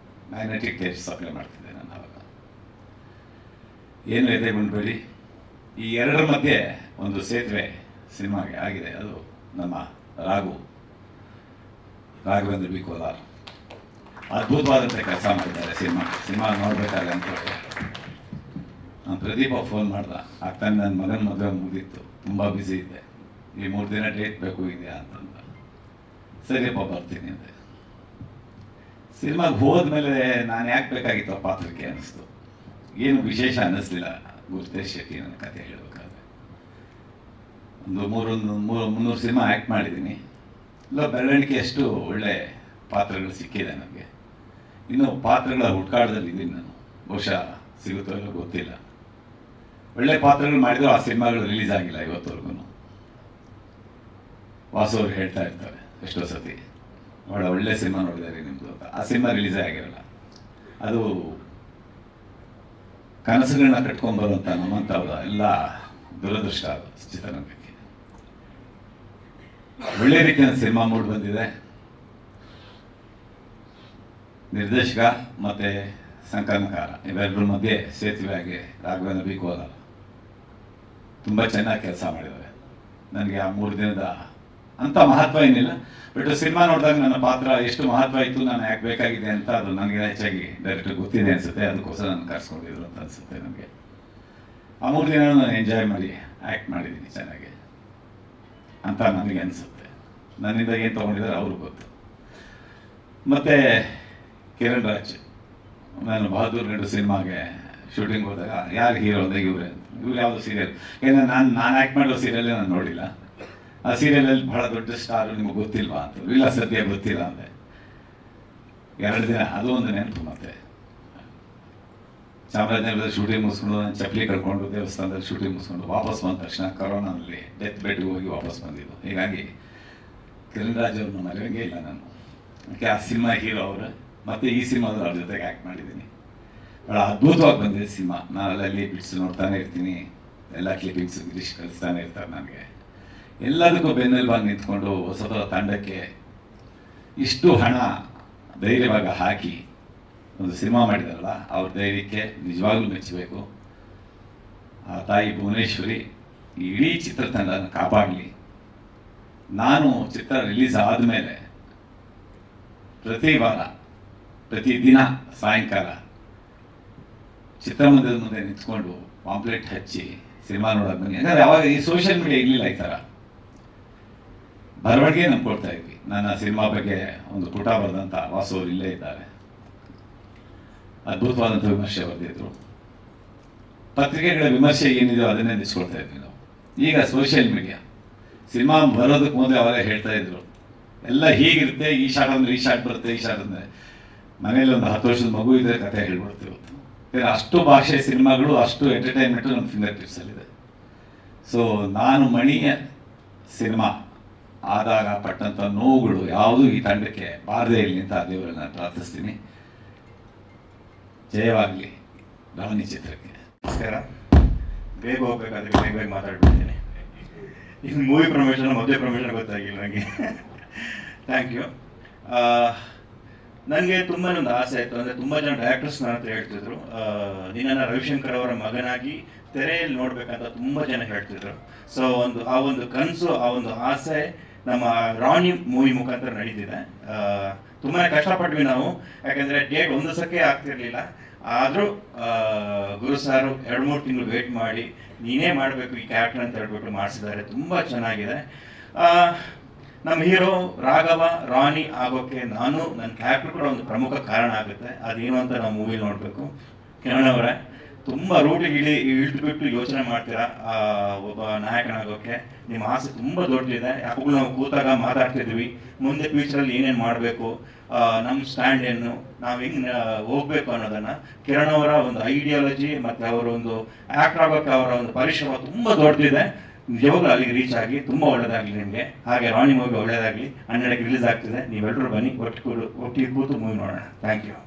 Speaker 8: ಮ್ಯಾಗ್ನೆಟಿಕ್ ಟೇಪ್ ಸಪ್ಲೈ ಮಾಡ್ತಿದ್ದೆ ನಾನು ಅವಾಗ. ಏನು ಎದೆಗುಂಡ್ಬೇಡಿ, ಈ 2ರ ಮಧ್ಯೆ ಒಂದು ಸೇತುವೆ ಸಿನಿಮಾಗೆ ಆಗಿದೆ. ಅದು ನಮ್ಮ ರಾಘವೇಂದ್ರ ಬಿ ಕೋಲಾರ್ ಅದ್ಭುತವಾದಂಥ ಕೆಲಸ ಮಾಡಿದ್ದಾರೆ. ಸಿನಿಮಾ ನೋಡ್ಬೇಕಾದ್ರೆ ಅಂತ ನಾನು ಪ್ರದೀಪ ಫೋನ್ ಮಾಡ್ದೆ. ಆಗ್ತಾನೆ ನನ್ನ ಮಗನ ಮದುವೆ ಮುಗಿದಿತ್ತು, ತುಂಬ ಬ್ಯುಸಿ ಇದ್ದೆ, ಈ 3 ದಿನ ಡೇಟ್ ಬೇಕು ಇದೆಯಾ ಅಂತಂದ. ಸರಿಯಪ್ಪ ಬರ್ತೀನಿ ಅಂದೆ. ಸಿನಿಮಾಗೆ ಹೋದ್ಮೇಲೆ ನಾನು ಯಾಕೆ ಬೇಕಾಗಿತ್ತು ಆ ಪಾತ್ರಕ್ಕೆ ಅನ್ನಿಸ್ತು. ಏನು ವಿಶೇಷ ಅನ್ನಿಸ್ಲಿಲ್ಲ ಗುರುತೇಜ್ ಶೆಟ್ಟಿ ನನ್ನ ಕತೆ ಹೇಳಬೇಕಾದ್ರೆ. ಒಂದು 300 ಸಿನಿಮಾ ಆ್ಯಕ್ಟ್ ಮಾಡಿದ್ದೀನಿ. ಇಲ್ಲ ಬೆರಳಿಕೆ ಅಷ್ಟು ಒಳ್ಳೆ ಪಾತ್ರಗಳು ಸಿಕ್ಕಿದೆ ನನಗೆ. ಇನ್ನು ಪಾತ್ರಗಳ ಹುಡುಕಾಟದಲ್ಲಿ ಇದ್ದೀನಿ ನಾನು. ಬಹುಶಃ ಸಿಗುತ್ತೋ ಇಲ್ಲೋ ಗೊತ್ತಿಲ್ಲ. ಒಳ್ಳೆ ಪಾತ್ರಗಳು ಮಾಡಿದ್ರು ಆ ಸಿನಿಮಾಗಳು ರಿಲೀಸ್ ಆಗಿಲ್ಲ ಇವತ್ತವರೆಗೂ. ವಾಸು ಅವ್ರು ಹೇಳ್ತಾ ಇರ್ತಾರೆ ಎಷ್ಟೋ ಸತಿ, ಒಳ್ಳೆ ಸಿನಿಮಾ ನೋಡಿದ್ದಾರೆ ನಿಮ್ಮದು ಅಂತ. ಆ ಸಿನಿಮಾ ರಿಲೀಸೇ ಆಗಿರಲ್ಲ. ಅದು ಕನಸುಗಳನ್ನ ಕಟ್ಕೊಂಡ್ಬರುವಂಥ ನಮ್ಮಂಥವ್ರ ಎಲ್ಲ ದುರದೃಷ್ಟ ಅದು ಚಿತ್ರರಂಗಕ್ಕೆ. ಒಳ್ಳೆ ರೀತಿಯ ಸಿನಿಮಾ ಮೂಡ್ ಬಂದಿದೆ. ನಿರ್ದೇಶಕ ಮತ್ತು ಸಂಕಲನಕಾರ ಇವೆರಡರ ಮಧ್ಯೆ ಸೇತುವೆಯಾಗಿ ರಾಘವೇಂದ್ರ ಬಿ ಕೋಲಾರ್ ತುಂಬ ಚೆನ್ನಾಗಿ ಕೆಲಸ ಮಾಡಿದ್ದಾರೆ. ನನಗೆ ಆ 3 ದಿನದ ಅಂಥ ಮಹತ್ವ ಏನಿಲ್ಲ, ಬಟ್ ಸಿನಿಮಾ ನೋಡಿದಾಗ ನನ್ನ ಪಾತ್ರ ಎಷ್ಟು ಮಹತ್ವ ಇತ್ತು, ನಾನು ಯಾಕೆ ಬೇಕಾಗಿದೆ ಅಂತ ಅದು ನನಗೆ ಹೆಚ್ಚಾಗಿ ಡೈರೆಕ್ಟರ್ ಗೊತ್ತಿದೆ ಅನಿಸುತ್ತೆ. ಅದಕ್ಕೋಸ್ಕರ ನಾನು ಕರ್ಸ್ಕೊಂಡಿದ್ರು ಅಂತ ಅನಿಸುತ್ತೆ ನನಗೆ. ಆ 3 ದಿನ ನಾನು ಎಂಜಾಯ್ ಮಾಡಿ ಆ್ಯಕ್ಟ್ ಮಾಡಿದ್ದೀನಿ ಚೆನ್ನಾಗಿ ಅಂತ ನನಗೆ ಅನಿಸುತ್ತೆ. ನನ್ನಿಂದ ಏನು ತೊಗೊಂಡಿದ್ದಾರೆ ಅವ್ರಿಗೆ ಗೊತ್ತು. ಮತ್ತು ಕಿರಣ್ ರಾಜ್, ನಾನು ಬಹದ್ದೂರ್ ಗಂಡು ಸಿನಿಮಾಗೆ ಶೂಟಿಂಗ್ ಹೋದಾಗ ಯಾರು ಹೀರೋ ಅಂದಾಗ ಇವ್ರು ಯಾವುದು ಸೀರಿಯಲ್, ಏಕೆಂದರೆ ನಾನು ಆ್ಯಕ್ಟ್ ಮಾಡೋ ಸೀರಿಯಲ್ಲೇ ನಾನು ನೋಡಿಲ್ಲ. ಆ ಸೀರಿಯಲಲ್ಲಿ ಬಹಳ ದೊಡ್ಡ ಸ್ಟಾರು, ನಿಮಗೆ ಗೊತ್ತಿಲ್ವಾ ಅಂತ. ಇಲ್ಲ ಸದ್ಯ ಗೊತ್ತಿಲ್ಲ ಅಂದೆ. 2 ದಿನ ಅದು ಒಂದು ನೆನಪು. ಮತ್ತೆ ಚಾಮರಾಜನಗರದಲ್ಲಿ ಶೂಟಿಂಗ್ ಮುಗಿಸ್ಕೊಂಡು ನಾನು ಚಪ್ಪಲಿ ಕಳ್ಕೊಂಡು ದೇವಸ್ಥಾನದಲ್ಲಿ ಶೂಟಿಂಗ್ ಮುಗಿಸ್ಕೊಂಡು ವಾಪಸ್ ಬಂದ ತಕ್ಷಣ ಕರೋನಾದಲ್ಲಿ ಡೆತ್ ಬೆಡ್ಗೆ ಹೋಗಿ ವಾಪಸ್ ಬಂದಿದ್ದು. ಹೀಗಾಗಿ ಕಿರಣ್ ರಾಜ್ ಅವ್ರನ್ನ ಮರೆಯೋಂಗೇ ಇಲ್ಲ ನಾನು. ಅದಕ್ಕೆ ಆ ಸಿನಿಮಾ ಹೀರೋ ಅವರು. ಮತ್ತು ಈ ಸಿನಿಮಾದಲ್ಲಿ ಅವ್ರ ಜೊತೆಗೆ ಆ್ಯಕ್ಟ್ ಮಾಡಿದ್ದೀನಿ. ಭಾಳ ಅದ್ಭುತವಾಗಿ ಬಂದಿದೆ ಸಿನಿಮಾ. ನಾನು ಅಲ್ಲಲ್ಲಿ ಬಿಟ್ಸ್ ನೋಡ್ತಾನೆ ಇರ್ತೀನಿ, ಎಲ್ಲ ಕ್ಲಿಪ್ಪಿಂಗ್ಸ್ ಗಿರೀಶ್ ಕಳಿಸ್ತಾನೆ ಇರ್ತಾರೆ ನನಗೆ. ಎಲ್ಲದಕ್ಕೂ ಬೆನ್ನೆಲುಬಾಗಿ ನಿಂತ್ಕೊಂಡು ಹೊಸಬರ ತಂಡಕ್ಕೆ ಇಷ್ಟು ಹಣ ಧೈರ್ಯವಾಗಿ ಹಾಕಿ ಒಂದು ಸಿನಿಮಾ ಮಾಡಿದಾರಲ್ಲ, ಅವ್ರ ಧೈರ್ಯಕ್ಕೆ ನಿಜವಾಗ್ಲೂ ಮೆಚ್ಚಬೇಕು. ಆ ತಾಯಿ ಭುವನೇಶ್ವರಿ ಈ ಇಡೀ ಚಿತ್ರತಂಡನ ಕಾಪಾಡಲಿ. ನಾನು ಚಿತ್ರ ರಿಲೀಸ್ ಆದಮೇಲೆ ಪ್ರತಿ ವಾರ ಪ್ರತಿದಿನ ಸಾಯಂಕಾಲ ಚಿತ್ರಮಂದಿರದ ಮುಂದೆ ನಿಂತ್ಕೊಂಡು ಪಾಂಪ್ಲೆಟ್ ಹಚ್ಚಿ ಸಿನಿಮಾ ನೋಡೋಕೆ ಬನ್ನಿ. ಯಾಕಂದರೆ ಅವಾಗ ಈ ಸೋಷಿಯಲ್ ಮೀಡಿಯಾ ಇರಲಿಲ್ಲ ಈ ಥರ. ಬರವಣಿಗೆ ನಂಬ್ಕೊಳ್ತಾ ಇದ್ವಿ. ನನ್ನ ಸಿನಿಮಾ ಬಗ್ಗೆ ಒಂದು ಪುಟ ಬರೆದಂಥ ವಾಸು ಅವರು ಇಲ್ಲೇ ಇದ್ದಾರೆ. ಅದ್ಭುತವಾದಂಥ ವಿಮರ್ಶೆ ಬರೆದಿದ್ರು. ಪತ್ರಿಕೆಗಳ ವಿಮರ್ಶೆ ಏನಿದೆಯೋ ಅದನ್ನೇ ನಿಲ್ಸ್ಕೊಳ್ತಾ ಇದ್ವಿ ನಾವು. ಈಗ ಸೋಷಿಯಲ್ ಮೀಡಿಯಾ ಸಿನಿಮಾ ಬರೋದಕ್ಕೆ ಮೊದಲೇ ಅವರೇ ಹೇಳ್ತಾ ಇದ್ರು, ಎಲ್ಲ ಹೀಗಿರುತ್ತೆ, ಈ ಶಾಟ್ ಅಂದರೆ ಈ ಶಾಟ್ ಬರುತ್ತೆ, ಈ ಶಾಟ್ ಅಂದರೆ ಮನೇಲಿ ಒಂದು 10 ವರ್ಷದ ಮಗು ಇದ್ರೆ ಕತೆ ಹೇಳ್ಬಿಡುತ್ತೆ ಇವತ್ತು. ಅಷ್ಟು ಭಾಷೆ ಸಿನಿಮಾಗಳು, ಅಷ್ಟು ಎಂಟರ್ಟೈನ್ಮೆಂಟು ನಮ್ಮ ಫಿಂಗರ್ ಟಿಪ್ಸಲ್ಲಿದೆ. ಸೊ ನಾನು ಮಣಿಯ ಸಿನಿಮಾ ಆದಾಗ ಪಟ್ಟಂಥ ನೋವುಗಳು ಯಾವುದೂ ಈ ತಂಡಕ್ಕೆ ಬಾರದೇ ಇರಲಿ ಅಂತ ದೇವರಲ್ಲಿ ನಾನು ಪ್ರಾರ್ಥಿಸ್ತೀನಿ. ಜಯವಾಗಲಿ ರಾವಣಿ ಚಿತ್ರಕ್ಕೆ.
Speaker 9: ನಮಸ್ಕಾರ. ಬೇಗ ಹೋಗ್ಬೇಕಾದ್ರೆ ಬೇಗ ಮಾತಾಡ್ಬಿಡ್ತೀನಿ. ಇನ್ನು ಮೂವಿ ಪ್ರಮೋಷನ್ ಮದುವೆ ಪ್ರಮೋಷನ್ ಗೊತ್ತಾಗಿಲ್ಲ ನನಗೆ. Thank you. ನನಗೆ ತುಂಬಾ ಒಂದು ಆಸೆ ಆಯಿತು. ಅಂದರೆ ತುಂಬ ಜನ ಡೈರೆಕ್ಟರ್ಸ್ ನನ್ನ ಹತ್ರ ಹೇಳ್ತಿದ್ರು, ನಿನ್ನನ್ನು ರವಿಶಂಕರ್ ಅವರ ಮಗನಾಗಿ ತೆರೆಯಲ್ಲಿ ನೋಡ್ಬೇಕಂತ ತುಂಬ ಜನ ಹೇಳ್ತಿದ್ರು. ಸೊ ಆ ಒಂದು ಕನಸು, ಆ ಒಂದು ಆಸೆ ನಮ್ಮ ರಾಣಿ ಮೂವಿ ಮುಖಾಂತರ ನಡೀತಿದೆ. ತುಂಬಾ ಕಷ್ಟಪಟ್ವಿ ನಾವು, ಯಾಕೆಂದರೆ ಡೇಟ್ ಒಂದು ಸಕ್ಕೆ ಆಗ್ತಿರ್ಲಿಲ್ಲ. ಆದರೂ ಗುರು ಸಾರು 2-3 ತಿಂಗಳು ವೇಟ್ ಮಾಡಿ ನೀನೇ ಮಾಡಬೇಕು ಈ ಕ್ಯಾರೆಕ್ಟರ್ ಅಂತ ಹೇಳ್ಬಿಟ್ಟು ಮಾಡಿಸಿದ್ದಾರೆ. ತುಂಬ ಚೆನ್ನಾಗಿದೆ. ನಮ್ಮ ಹೀರೋ ರಾಘವ ರಾಣಿ ಆಗೋಕ್ಕೆ ನನ್ನ ಕ್ಯಾರೆಕ್ಟರ್ ಕೂಡ ಒಂದು ಪ್ರಮುಖ ಕಾರಣ ಆಗುತ್ತೆ. ಅದೇನು ಅಂತ ನಾವು ಮೂವಿ ನೋಡಬೇಕು. ಕಿರಣ್ ಅವರೇ, ತುಂಬ ರೂಟಿಗೆ ಇಳಿದುಬಿಟ್ಟು ಯೋಚನೆ ಮಾಡ್ತೀರಾ ಒಬ್ಬ ನಾಯಕನಾಗೋಕ್ಕೆ. ನಿಮ್ಮ ಆಸೆ ತುಂಬ ದೊಡ್ಡದಿದೆ. ಯಾವಾಗಲೂ ನಾವು ಕೂತಾಗ ಮಾತಾಡ್ತಿದ್ವಿ, ಮುಂದೆ ಫ್ಯೂಚರಲ್ಲಿ ಏನೇನು ಮಾಡಬೇಕು, ನಮ್ಮ ಸ್ಟ್ಯಾಂಡ್ ಏನು, ನಾವು ಹೆಂಗೆ ಹೋಗ್ಬೇಕು ಅನ್ನೋದನ್ನು. ಕಿರಣ್ ಅವರ ಒಂದು ಐಡಿಯಾಲಜಿ ಮತ್ತು ಅವರ ಒಂದು ಆ್ಯಕ್ಟ್ ಆಗೋಕ್ಕೆ ಅವರ ಒಂದು ಪರಿಶ್ರಮ ತುಂಬ ದೊಡ್ಡದಿದೆ. ನಿಜವಾಗ್ಲೂ ಅಲ್ಲಿಗೆ ರೀಚ್ ಆಗಿ ತುಂಬ ಒಳ್ಳೆಯದಾಗಲಿ ನಿಮಗೆ. ಹಾಗೆ ರಾಣಿ ಮೂವಿ ಒಳ್ಳೆಯದಾಗಲಿ. 12ಕ್ಕೆ ರಿಲೀಸ್ ಆಗ್ತಿದೆ. ನೀವೆಲ್ಲರೂ ಬನ್ನಿ, ಒಟ್ಟಿಗೆ ಕೂತು ಮೂವಿ ನೋಡೋಣ. Thank you.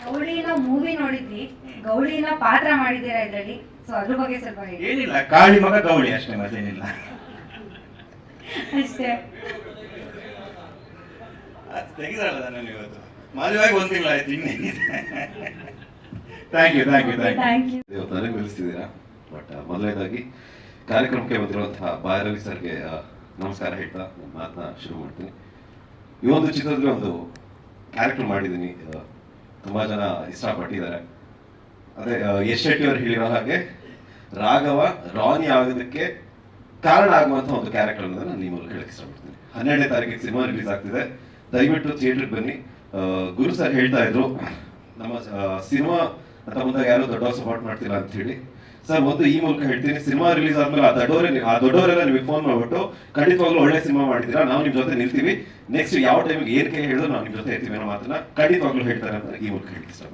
Speaker 3: ಗೌಳಿನ ಮೂವಿ ನೋಡಿದ್ವಿ, ಗೌಳಿನ ಪಾತ್ರ ಮಾಡಿದ್ದೀರಾ ಇದರಲ್ಲಿ, ಸೊ ಅದ್ರ ಬಗ್ಗೆ ಸ್ವಲ್ಪ ಹೇಳಿ.
Speaker 9: ಏನಿಲ್ಲ, ಕಾಳಿ ಮಗ ಗೌಳಿ ಅಷ್ಟೇ, ಮತ್ತೇನಿಲ್ಲ
Speaker 3: ಅಷ್ಟೇ.
Speaker 9: ತೆಗೆದ್ರಲ್ಲ ನಾನು ಇವತ್ತು ಮದುವೆಯಾಗಿ 1 ತಿಂಗಳು ಆಯ್ತು, ಇನ್ನೇನಿದೆ. Thank you.
Speaker 10: ಇವತ್ತು ನನಗೆ ನಿಲ್ಲಿಸ್ತಿದ್ದೀರಾ. ಬಟ್ ಮೊದಲನೇದಾಗಿ ಕಾರ್ಯಕ್ರಮಕ್ಕೆ ಬಂದಿರುವಂತಹ ಬಾಯರವಿ ಸರ್ಗೆ ನಮಸ್ಕಾರ ಹೇಳ್ತಾ ನನ್ನ ಮಾತನ್ನ ಶುರು ಮಾಡ್ತೀನಿ. ಈ ಒಂದು ಚಿತ್ರದಲ್ಲಿ ಒಂದು ಕ್ಯಾರೆಕ್ಟರ್ ಮಾಡಿದ್ದೀನಿ, ತುಂಬ ಜನ ಇಷ್ಟಪಟ್ಟಿದ್ದಾರೆ. ಅದೇ ಯಶ್ ಶೆಟ್ಟಿ ಅವರು ಹೇಳಿರೋ ಹಾಗೆ ರಾಘವ ರಾಣಿ ಆಗೋದಕ್ಕೆ ಕಾರಣ ಆಗುವಂಥ ಒಂದು ಕ್ಯಾರೆಕ್ಟರ್ ಅನ್ನೋದನ್ನ ನಾನು ಈ ಮೂಲಕ ಹೇಳಕ್ಕೆ ಇಷ್ಟಪಡ್ತೀನಿ. 12ನೇ ತಾರೀಕಿಗೆ ಸಿನಿಮಾ ರಿಲೀಸ್ ಆಗ್ತಿದೆ. ದಯವಿಟ್ಟು ಥಿಯೇಟ್ರಿಗೆ ಬನ್ನಿ. ಗುರು ಸರ್ ಹೇಳ್ತಾ ಇದ್ರು, ನಮ್ಮ ಸಿನಿಮಾ ಅಂತ ಮುಂದಾಗ ಯಾರು ದೊಡ್ಡವ್ರು ಸಪೋರ್ಟ್ ಮಾಡ್ತಿಲ್ಲ ಅಂತ ಹೇಳಿ. ಸರ್ ಒಂದು ಈ ಮೂಲಕ ಹೇಳ್ತೀನಿ, ಸಿನಿಮಾ ರಿಲೀಸ್ ಆದ್ಮೇಲೆ ಆ ದೊಡ್ಡವರೆಲ್ಲ ನಿಮಗೆ ಫೋನ್ ಮಾಡ್ಬಿಟ್ಟು ಖಂಡಿತವಾಗ್ಲೂ ಒಳ್ಳೆ ಸಿನಿಮಾ ಮಾಡಿದ್ದೀರಾ, ನಾವು ನಿಮ್ಮ ಜೊತೆ ನಿಲ್ತೀವಿ, ನೆಕ್ಸ್ಟ್ ಯಾವ ಟೈಮಿಗೆ ಏನ್ ಕೈ ಹೇಳಿದ್ರು ನಾವು ನಿಮ್ಮ ಜೊತೆ ಇರ್ತೀವಿ ಅನ್ನೋ ಮಾತನ್ನ ಖಂಡಿತವಾಗ್ಲೂ ಹೇಳ್ತಾರೆ ಅಂತ ಈ ಮೂಲಕ ಹೇಳ್ತೀನಿ ಸರ್.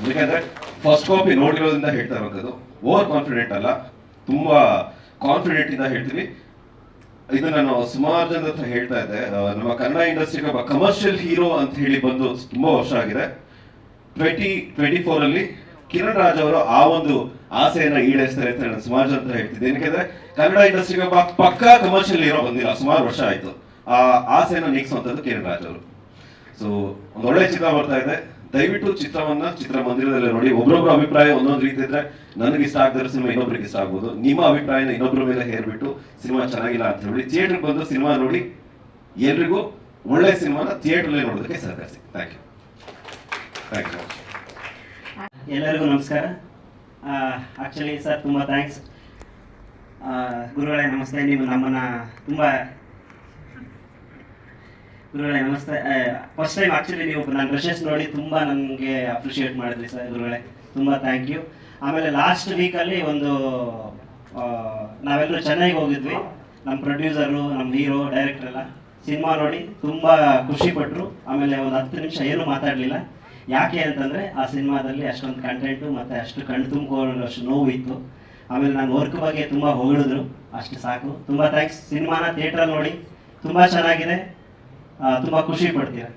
Speaker 10: ಯಾಕಂದ್ರೆ ಫಸ್ಟ್ ಕಾಪಿ ನೋಡಿರೋದ್ರಿಂದ ಹೇಳ್ತಾ ಇರೋದು, ಓವರ್ ಕಾನ್ಫಿಡೆಂಟ್ ಅಲ್ಲ, ತುಂಬಾ ಕಾನ್ಫಿಡೆಂಟ್ ಇಂದ ಹೇಳ್ತೀವಿ. ಇದು ನಾನು ಸುಮಾರು ಜನದ ಹತ್ರ ಹೇಳ್ತಾ ಇದ್ದೆ, ನಮ್ಮ ಕನ್ನಡ ಇಂಡಸ್ಟ್ರಿಗೆ ಒಬ್ಬ ಕಮರ್ಷಿಯಲ್ ಹೀರೋ ಅಂತ ಹೇಳಿ ಬಂದು ತುಂಬಾ ವರ್ಷ ಆಗಿದೆ. 2024 ಅಲ್ಲಿ ಕಿರಣ್ ರಾಜ್ ಅವರು ಆ ಒಂದು ಆಸೆಯನ್ನ ಈಡೇರಿಸ್ತಾರೆ ಅಂತ ನಾನು ಸುಮಾರು ಜನ ಹತ್ರ ಹೇಳ್ತಿದ್ದೆ. ಏನಕ್ಕೆ ಕನ್ನಡ ಇಂಡಸ್ಟ್ರಿಗೆ ಒಬ್ಬ ಪಕ್ಕಾ ಕಮರ್ಷಿಯಲ್ ಹೀರೋ ಬಂದಿಲ್ಲ, ಸುಮಾರು ವರ್ಷ ಆಯ್ತು. ಆ ಆಸೆಯನ್ನು ನೀಗಿಸುವಂಥದ್ದು ಕಿರಣ್ ರಾಜ್ ಅವರು. ಸೊ ಒಂದು ಒಳ್ಳೆ ಚಿತ್ರ ಬರ್ತಾ ಇದೆ. ದಯವಿಟ್ಟು ಚಿತ್ರಮಂದಿರದಲ್ಲಿ ನೋಡಿ. ಒಬ್ಬರೊಬ್ಬರ ಅಭಿಪ್ರಾಯ ಒಂದೊಂದು ರೀತಿ ಇದ್ರೆ, ನನಗೆ ಇಷ್ಟ ಆಗದ್ರೆ ಸಿನಿಮಾ ಇನ್ನೊಬ್ರಿಗೆ ಇಷ್ಟ ಆಗ್ಬೋದು. ನಿಮ್ಮ ಅಭಿಪ್ರಾಯನ ಇನ್ನೊಬ್ಬರ ಮೇಲೆ ಹೇರ್ಬಿಟ್ಟು ಸಿನಿಮಾ ಚೆನ್ನಾಗಿಲ್ಲ ಅಂತ ಹೇಳಿ ಥಿಯೇಟರ್ಗೆ ಬಂದು ಸಿನಿಮಾ ನೋಡಿ. ಎಲ್ರಿಗೂ ಒಳ್ಳೆ ಸಿನಿಮಾನ ಥಿಯೇಟರ್ಲಿ ನೋಡೋದಕ್ಕೆ ಸಹಕರಿಸಿ. Thank you.
Speaker 7: ಎಲ್ಲರಿಗೂ ನಮಸ್ಕಾರ. ಆ್ಯಕ್ಚುಲಿ ಸರ್ ತುಂಬ ಥ್ಯಾಂಕ್ಸ್. ಗುರುಗಳೇ ನಮಸ್ತೆ. ನೀವು ನಮ್ಮನ್ನು ಗುರುಗಳೇ ನಮಸ್ತೆ. ಫಸ್ಟ್ ಟೈಮ್ ಆ್ಯಕ್ಚುಲಿ ನೀವು ನನ್ನ ಡ್ರೆಸ್ಸಸ್ ನೋಡಿ ತುಂಬ ನನಗೆ ಅಪ್ರಿಷಿಯೇಟ್ ಮಾಡಿದ್ರಿ ಸರ್. ಗುರುಗಳೇ ತುಂಬ ಥ್ಯಾಂಕ್ ಯು. ಆಮೇಲೆ ಲಾಸ್ಟ್ ವೀಕಲ್ಲಿ ನಾವೆಲ್ಲರೂ ಚೆನ್ನೈಗೆ ಹೋಗಿದ್ವಿ. ನಮ್ಮ ಪ್ರೊಡ್ಯೂಸರು, ನಮ್ಮ ಹೀರೋ, ಡೈರೆಕ್ಟರ್ ಎಲ್ಲ ಸಿನಿಮಾ ನೋಡಿ ತುಂಬ ಖುಷಿಪಟ್ಟರು. ಆಮೇಲೆ ಒಂದು 10 ನಿಮಿಷ ಏನೂ ಮಾತಾಡಲಿಲ್ಲ. ಯಾಕೆ ಅಂತಂದರೆ ಆ ಸಿನಿಮಾದಲ್ಲಿ ಅಷ್ಟೊಂದು ಕಂಟೆಂಟು ಮತ್ತು ಅಷ್ಟು ಕಣ್ಣು ತುಂಬಿಕೊಳ್ಳೋಷ್ಟು ನೋವು ಇತ್ತು. ಆಮೇಲೆ ನಾನು ವರ್ಕ್ ಬಗ್ಗೆ ತುಂಬ ಹೊಗಳಿದ್ರು, ಅಷ್ಟು ಸಾಕು. ತುಂಬ ಥ್ಯಾಂಕ್ಸ್. ಸಿನಿಮಾನ ಥಿಯೇಟ್ರಲ್ಲಿ ನೋಡಿ, ತುಂಬ ಚೆನ್ನಾಗಿದೆ, ತುಂಬ ಖುಷಿ ಪಡ್ತೀರಾ.